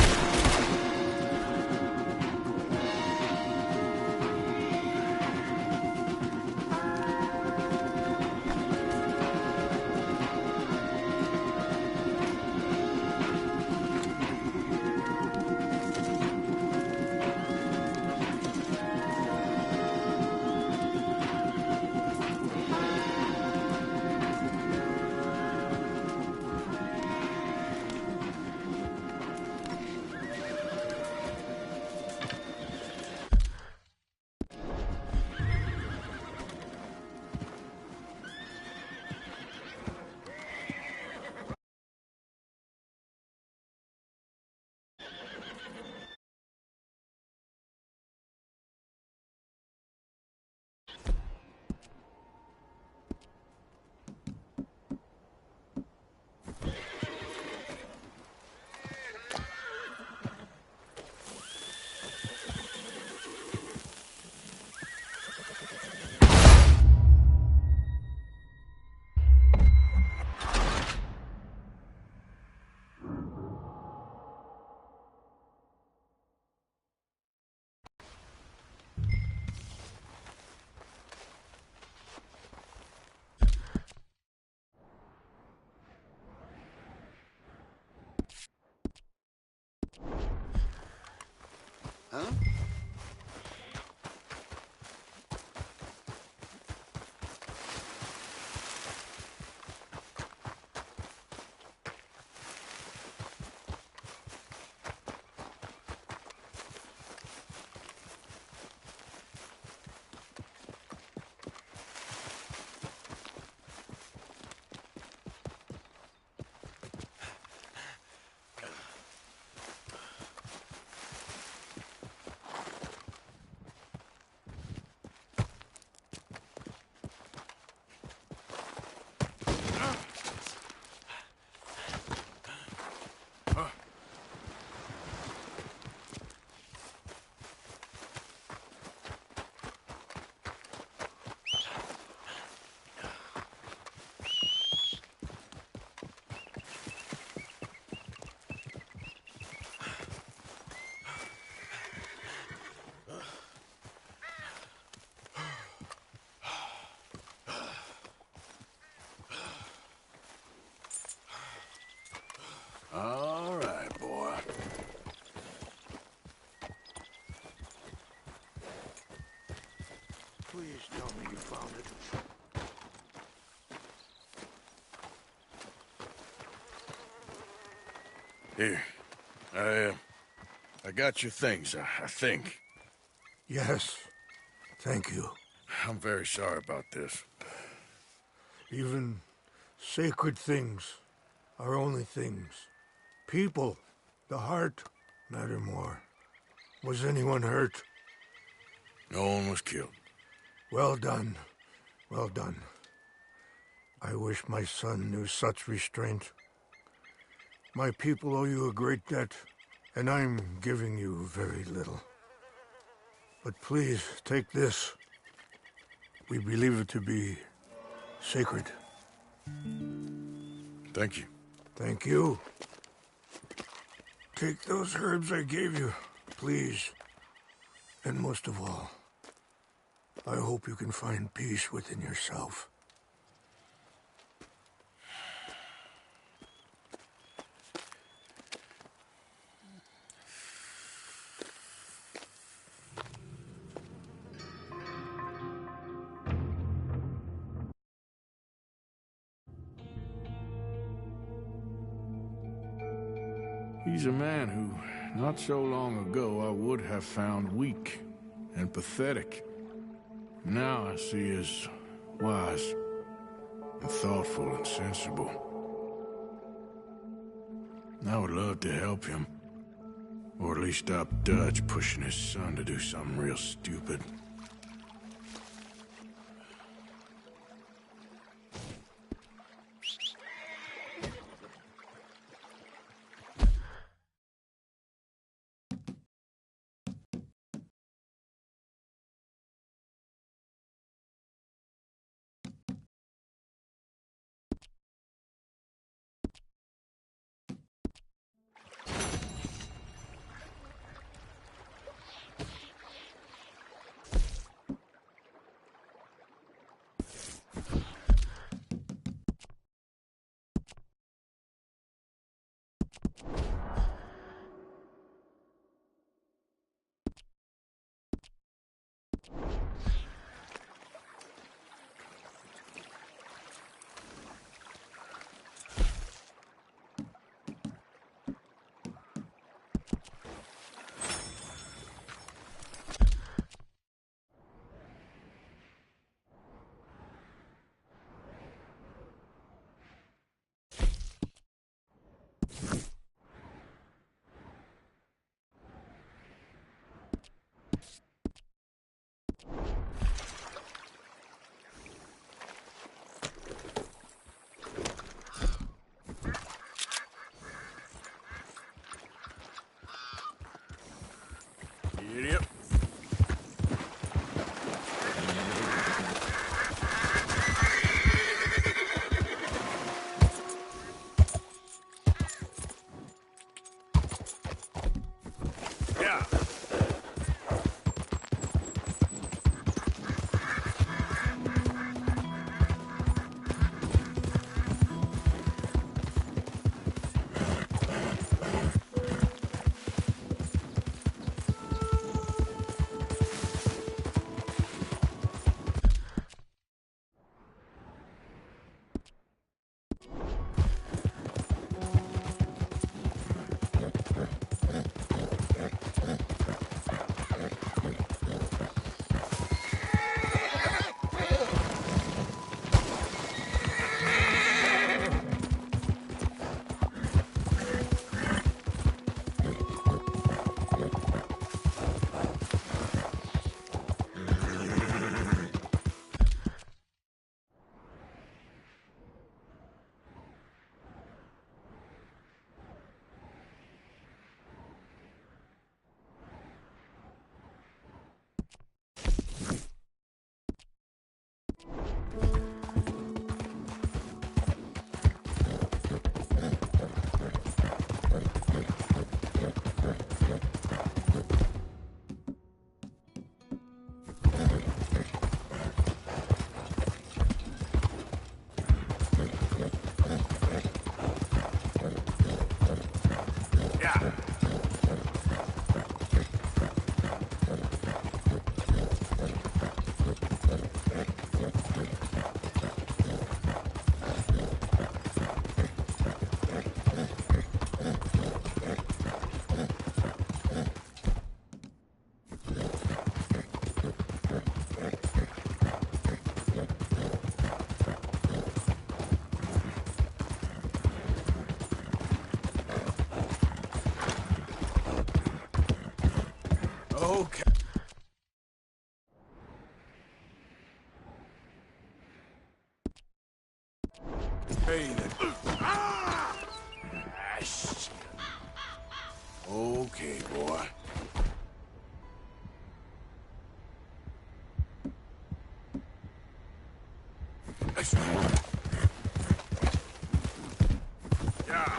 Huh? All right, boy. Please tell me you found it. Here. I got your things, I think. Yes. Thank you. I'm very sorry about this. Even sacred things are only things. People, the heart, matter more. Was anyone hurt? No one was killed. Well done. Well done. I wish my son knew such restraint. My people owe you a great debt, and I'm giving you very little. But please, take this. We believe it to be sacred. Thank you. Thank you. Take those herbs I gave you, please. And most of all, I hope you can find peace within yourself. He's a man who, not so long ago, I would have found weak and pathetic. Now I see as wise and thoughtful and sensible. I would love to help him. Or at least stop Dutch pushing his son to do something real stupid. Idiot. Yeah. Okay. Hey then. Ah, shit. Okay, boy. Yeah.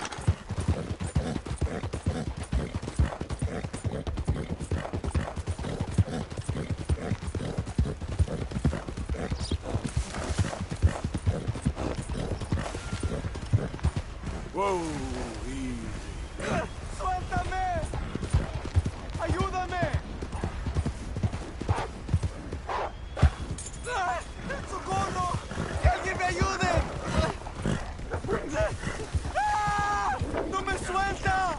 Whoa, easy. ¡Suéltame! ¡Ayúdame! ¡Socorro! ¡Que alguien me ayude! ¡Ah! ¡No me suelta!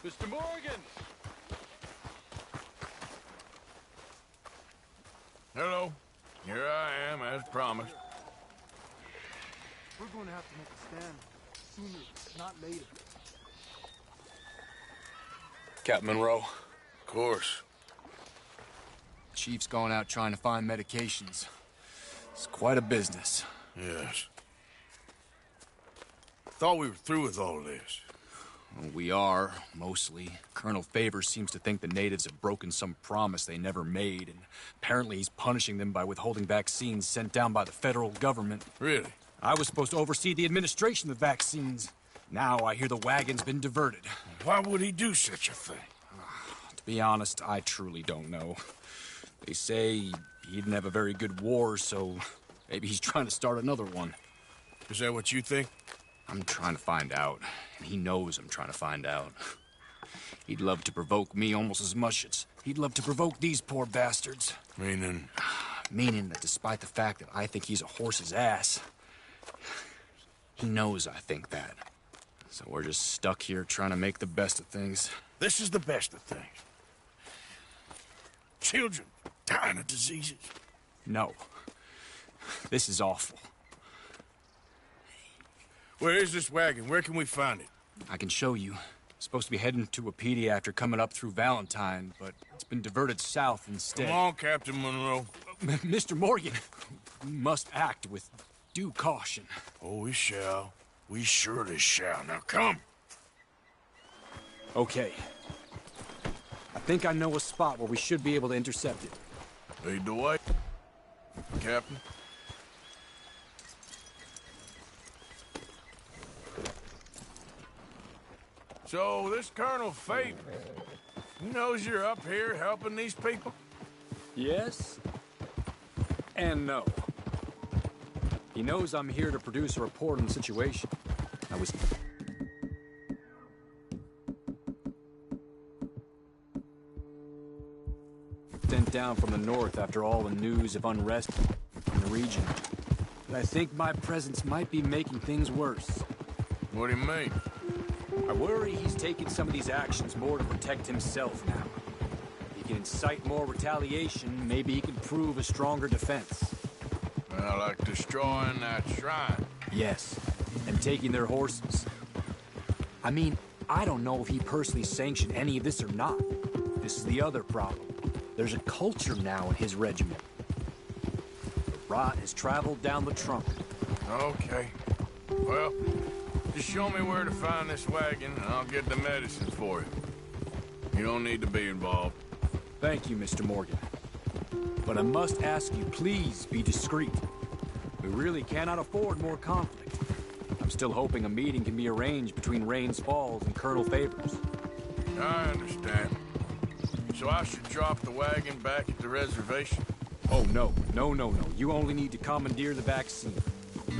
Mr. Morgan! Hello. Here I am, as promised. We're going to have to make a stand sooner, not later. Captain Monroe. Of course. Chief's gone out trying to find medications. It's quite a business. Yes. Thought we were through with all this. Well, we are, mostly. Colonel Favors seems to think the natives have broken some promise they never made, and apparently he's punishing them by withholding vaccines sent down by the federal government. Really? I was supposed to oversee the administration of vaccines. Now I hear the wagon's been diverted. Why would he do such a thing? To be honest, I truly don't know. They say he didn't have a very good war, so maybe he's trying to start another one. Is that what you think? I'm trying to find out, and he knows I'm trying to find out. He'd love to provoke me almost as much as he'd love to provoke these poor bastards. Meaning? Meaning that despite the fact that I think he's a horse's ass, he knows I think that. So we're just stuck here trying to make the best of things. This is the best of things. Children dying of diseases. No. This is awful. Where is this wagon? Where can we find it? I can show you. Supposed to be heading to Wapiti after coming up through Valentine, but it's been diverted south instead. Come on, Captain Monroe. Mr. Morgan, we must act with due caution. Oh, we shall. We surely shall. Now come. Okay. I think I know a spot where we should be able to intercept it. Lead the way, Captain. So, this Colonel Favors, he knows you're up here helping these people? Yes. And no. He knows I'm here to produce a report on the situation. I was... sent down from the north after all the news of unrest in the region. But I think my presence might be making things worse. What do you mean? I worry he's taking some of these actions more to protect himself now. If he can incite more retaliation, maybe he can prove a stronger defense. Well, like destroying that shrine. Yes, and taking their horses. I mean, I don't know if he personally sanctioned any of this or not. This is the other problem. There's a culture now in his regiment. The rot has traveled down the trunk. Okay. Well, just show me where to find this wagon, and I'll get the medicine for you. You don't need to be involved. Thank you, Mr. Morgan. But I must ask you, please be discreet. We really cannot afford more conflict. I'm still hoping a meeting can be arranged between Rains Falls and Colonel Favors. I understand. So I should drop the wagon back at the reservation? Oh, no. No. You only need to commandeer the vaccine.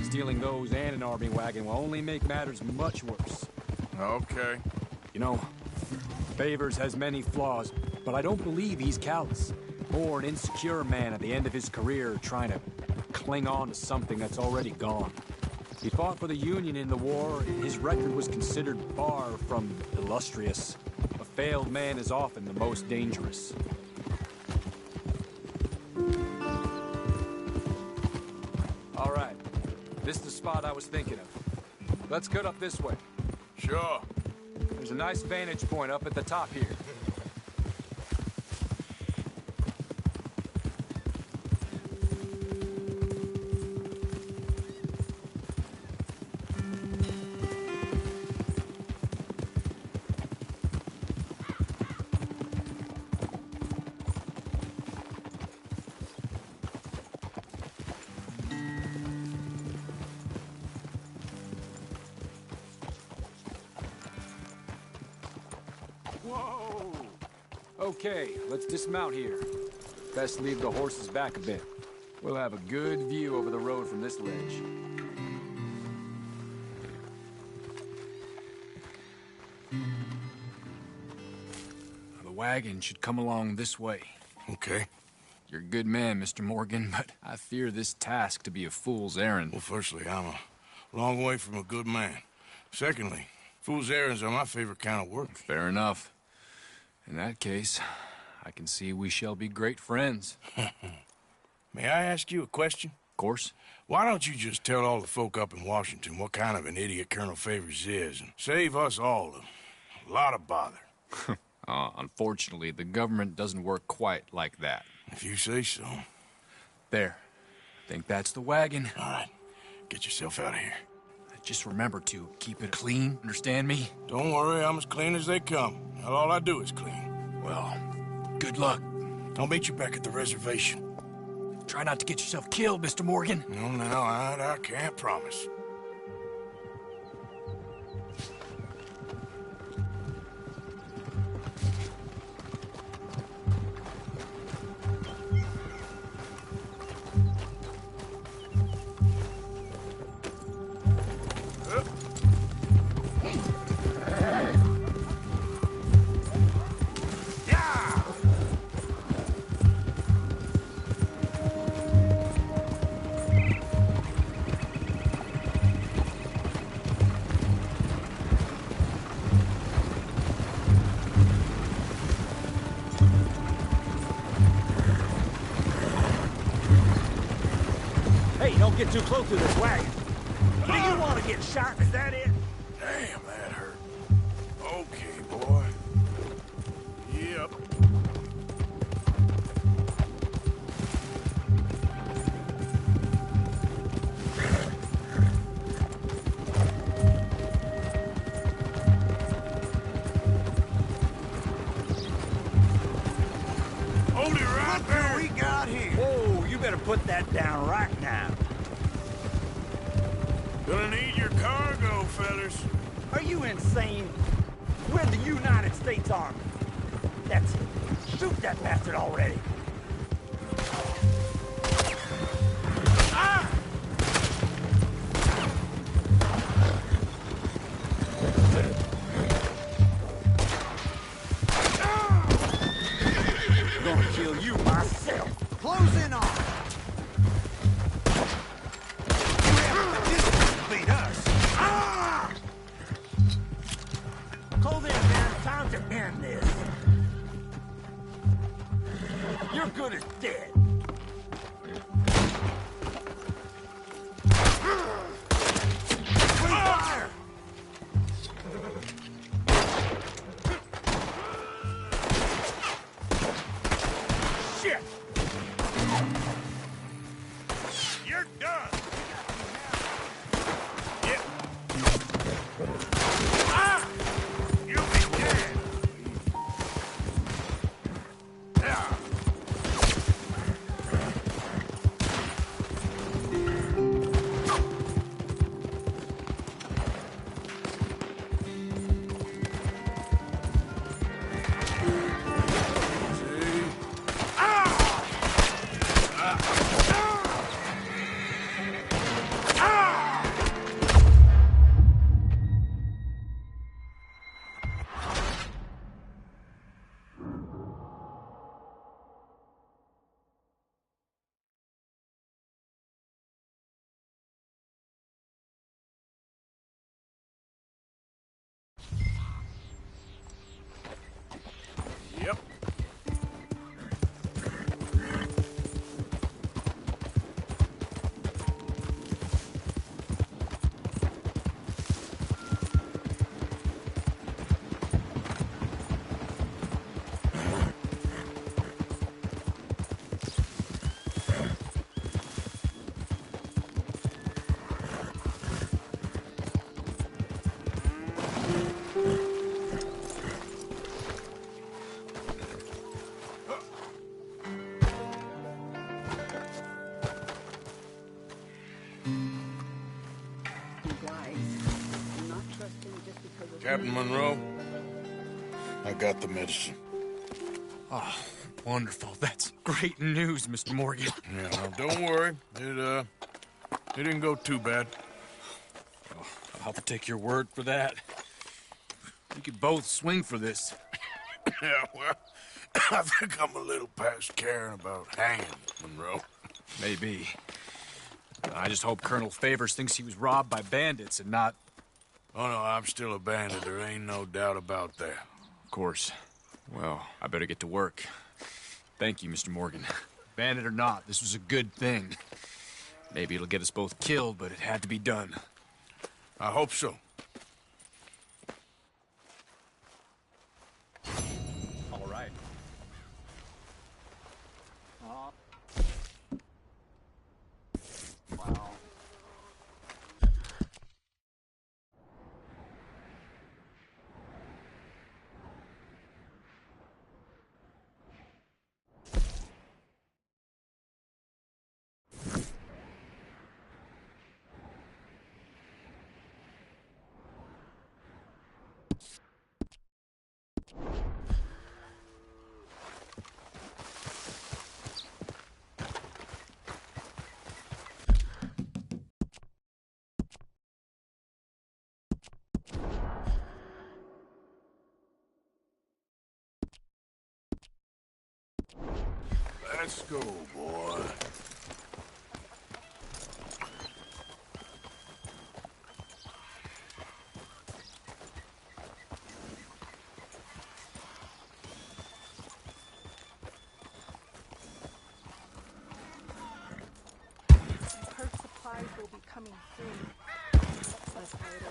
Stealing those and an army wagon will only make matters much worse. Okay. You know, Favors has many flaws, but I don't believe he's callous. Or an insecure man at the end of his career trying to cling on to something that's already gone. He fought for the Union in the war, and his record was considered far from illustrious. A failed man is often the most dangerous. spot I was thinking of. Let's cut up this way. Sure. There's a nice vantage point up at the top here. Whoa! Okay, let's dismount here. Best leave the horses back a bit. We'll have a good view over the road from this ledge. The wagon should come along this way. Okay. You're a good man, Mr. Morgan, but I fear this task to be a fool's errand. Well, firstly, I'm a long way from a good man. Secondly, fool's errands are my favorite kind of work. Fair enough. In that case, I can see we shall be great friends. May I ask you a question? Of course. Why don't you just tell all the folk up in Washington what kind of an idiot Colonel Favors is and save us all a lot of bother? Unfortunately, the government doesn't work quite like that. If you say so. There. I think that's the wagon. All right. Get yourself out of here. Just remember to keep it clean, understand me? Don't worry, I'm as clean as they come. Not all I do is clean. Well, good luck. I'll meet you back at the reservation. Try not to get yourself killed, Mr. Morgan. No, now, I can't promise. Get too close to this wagon. Do you want to get shot? Is that it? Damn, that hurt. Okay, boy. Yep. Hold it right there. What do we got here? Whoa, you better put that down right now. Gonna need your cargo, fellas. Are you insane? We're the United States Army. That's it. Shoot that bastard already. Ah! I'm gonna kill you myself. Close in on. Beat us. Ah! Close in, man. Time to end this. You're good as dead. Free fire! Shit! You're done. Ah! You'll be dead. Captain Monroe, I got the medicine. Oh, wonderful. That's great news, Mr. Morgan. Yeah, well, don't worry. It didn't go too bad. Oh, I'll have to take your word for that. We could both swing for this. Yeah, well, I think I'm a little past caring about hanging, Monroe. Maybe. I just hope Colonel Favors thinks he was robbed by bandits and not... Oh, no, I'm still a bandit. There ain't no doubt about that. Of course. Well, I better get to work. Thank you, Mr. Morgan. Bandit or not, this was a good thing. Maybe it'll get us both killed, but it had to be done. I hope so. All right. Wow. Let's go, boy. I've heard supplies will be coming soon. That's how it is.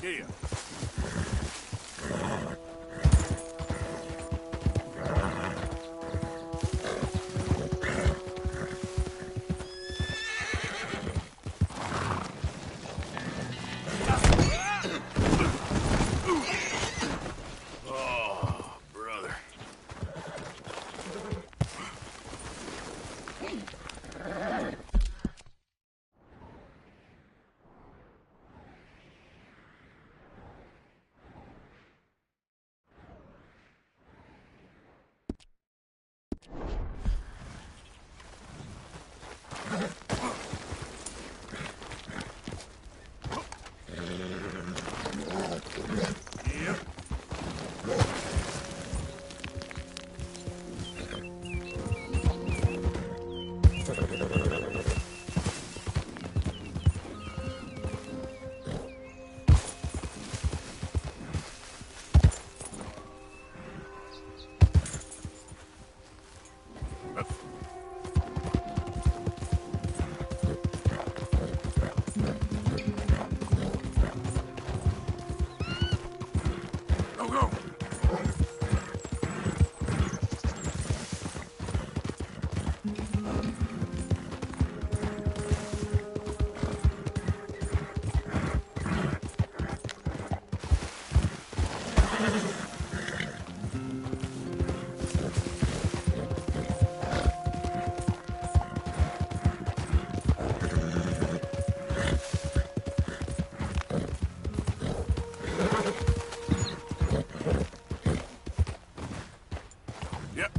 Yeah. Oh, brother. Go, go! Yep.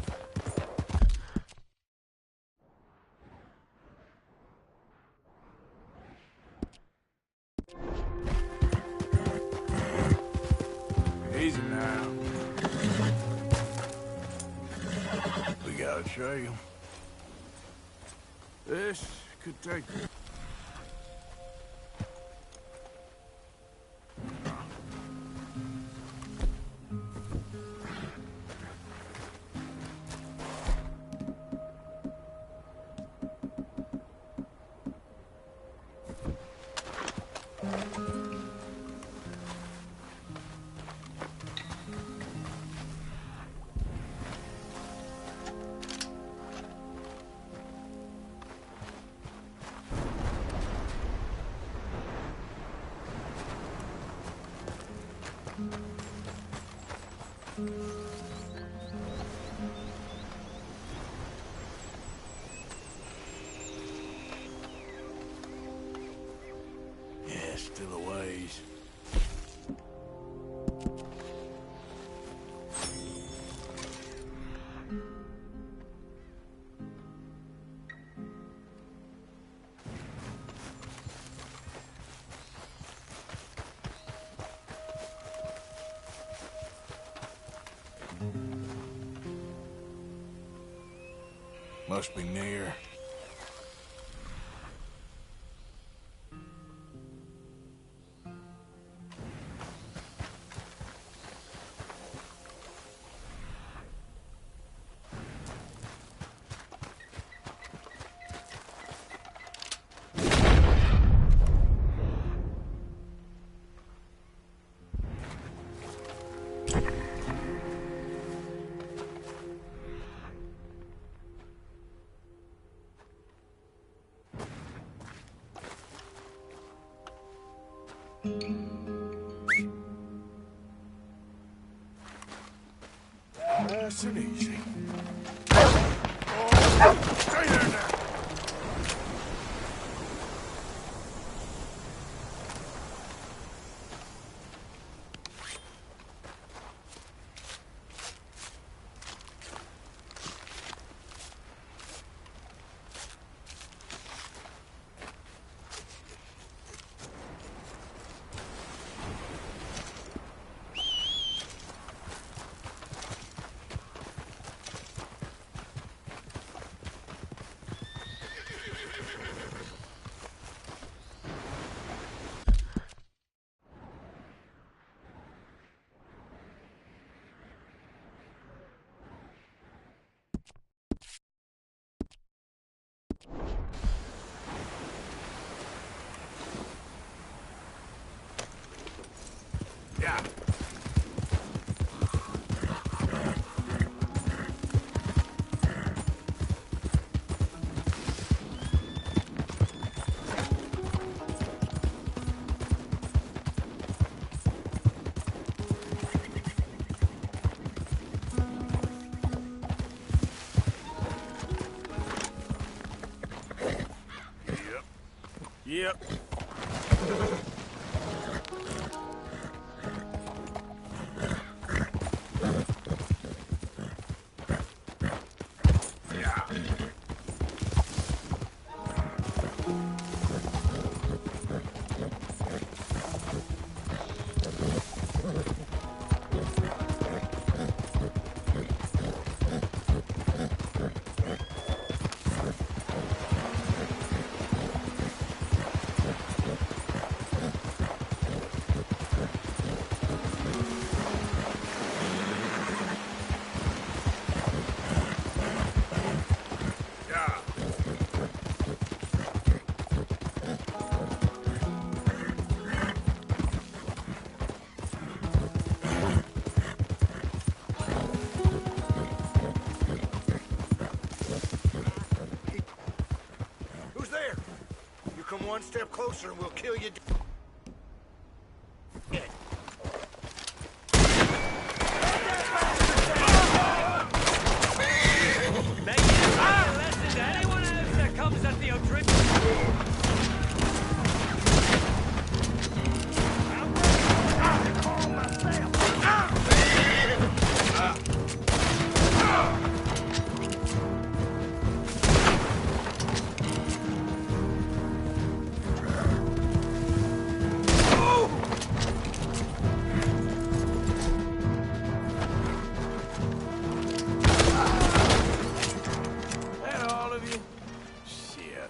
Easy now. We got a trail. This could take... Yeah, still a ways. Must be near. Nice and easy. Oh, stay there now. Yep. Who's there? You come one step closer and we'll kill you dead. Listen to anyone else that comes at the That all of you? Shit.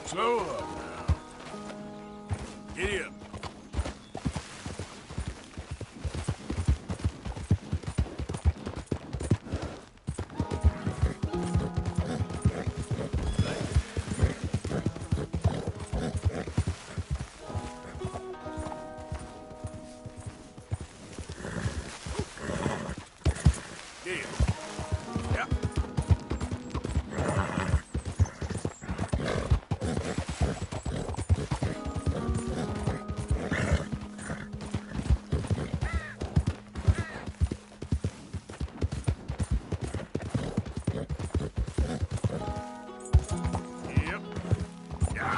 Slow up now. Giddy up. Giddy up. Yeah. Yep. Yeah.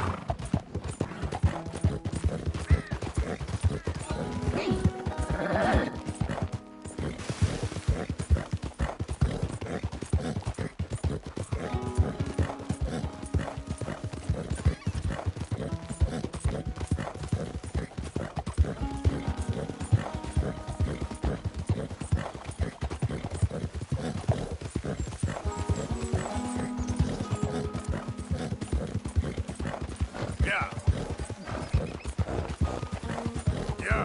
Yeah. Yeah.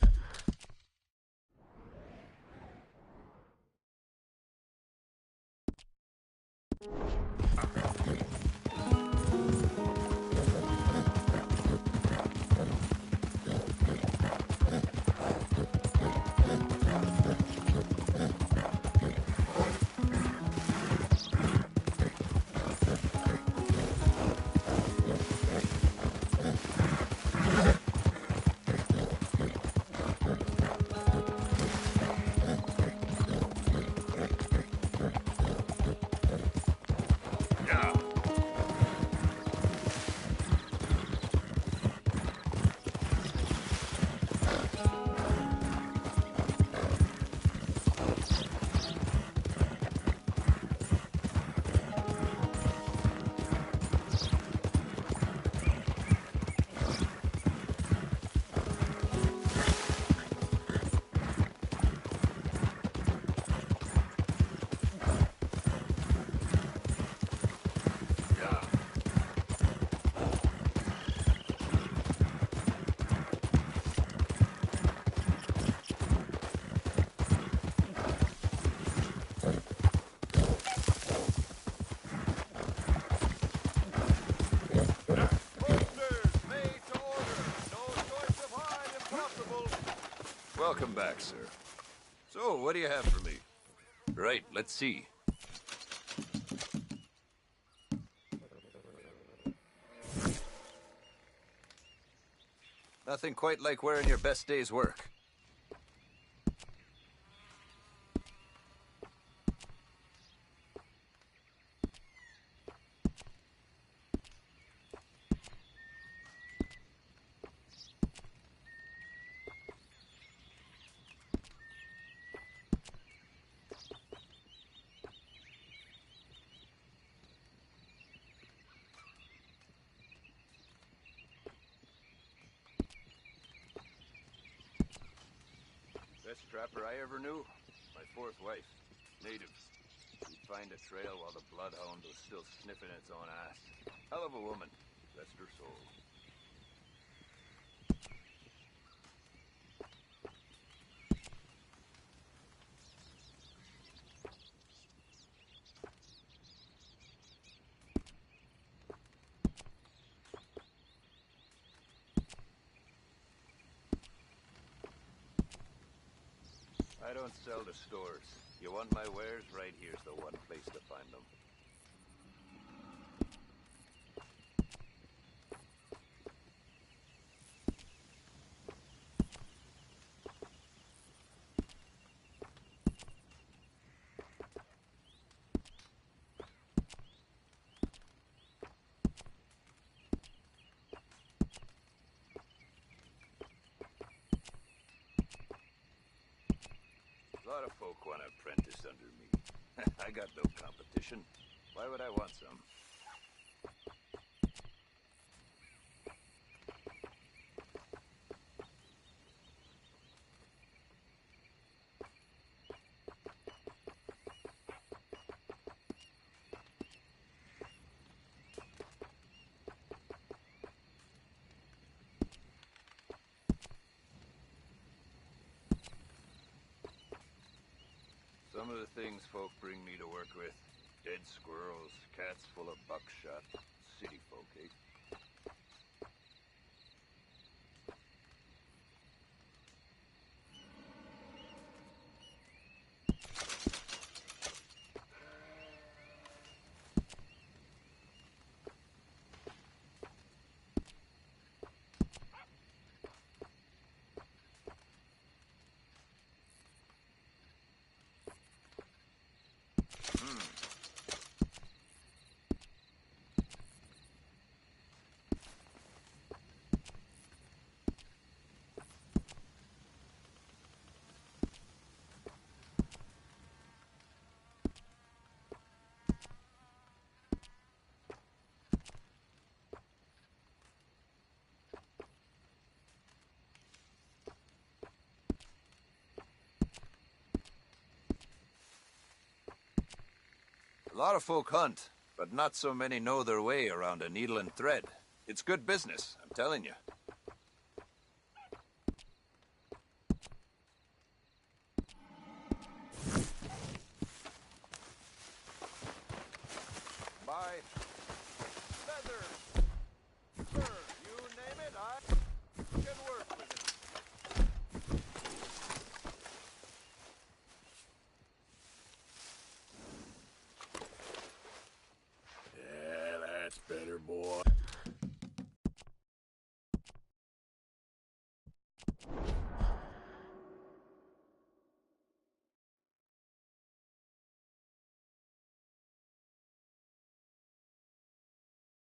Welcome back, sir. So, what do you have for me? Right, let's see. Nothing quite like wearing your best day's work. Best trapper I ever knew. My fourth wife. Native. She'd find a trail while the bloodhound was still sniffing its own ass. Hell of a woman. Rest her soul. I don't sell to stores. You want my wares? Right here's the one place to find them. A lot of folk want to apprentice under me. I got no competition. Why would I want some? Some of the things folk bring me to work with. Dead squirrels, cats full of buckshot. City folk, eh? A lot of folk hunt, but not so many know their way around a needle and thread. It's good business, I'm telling you. Buy leather, fur, you name it, I can work with it. Yeah, that's better, boy.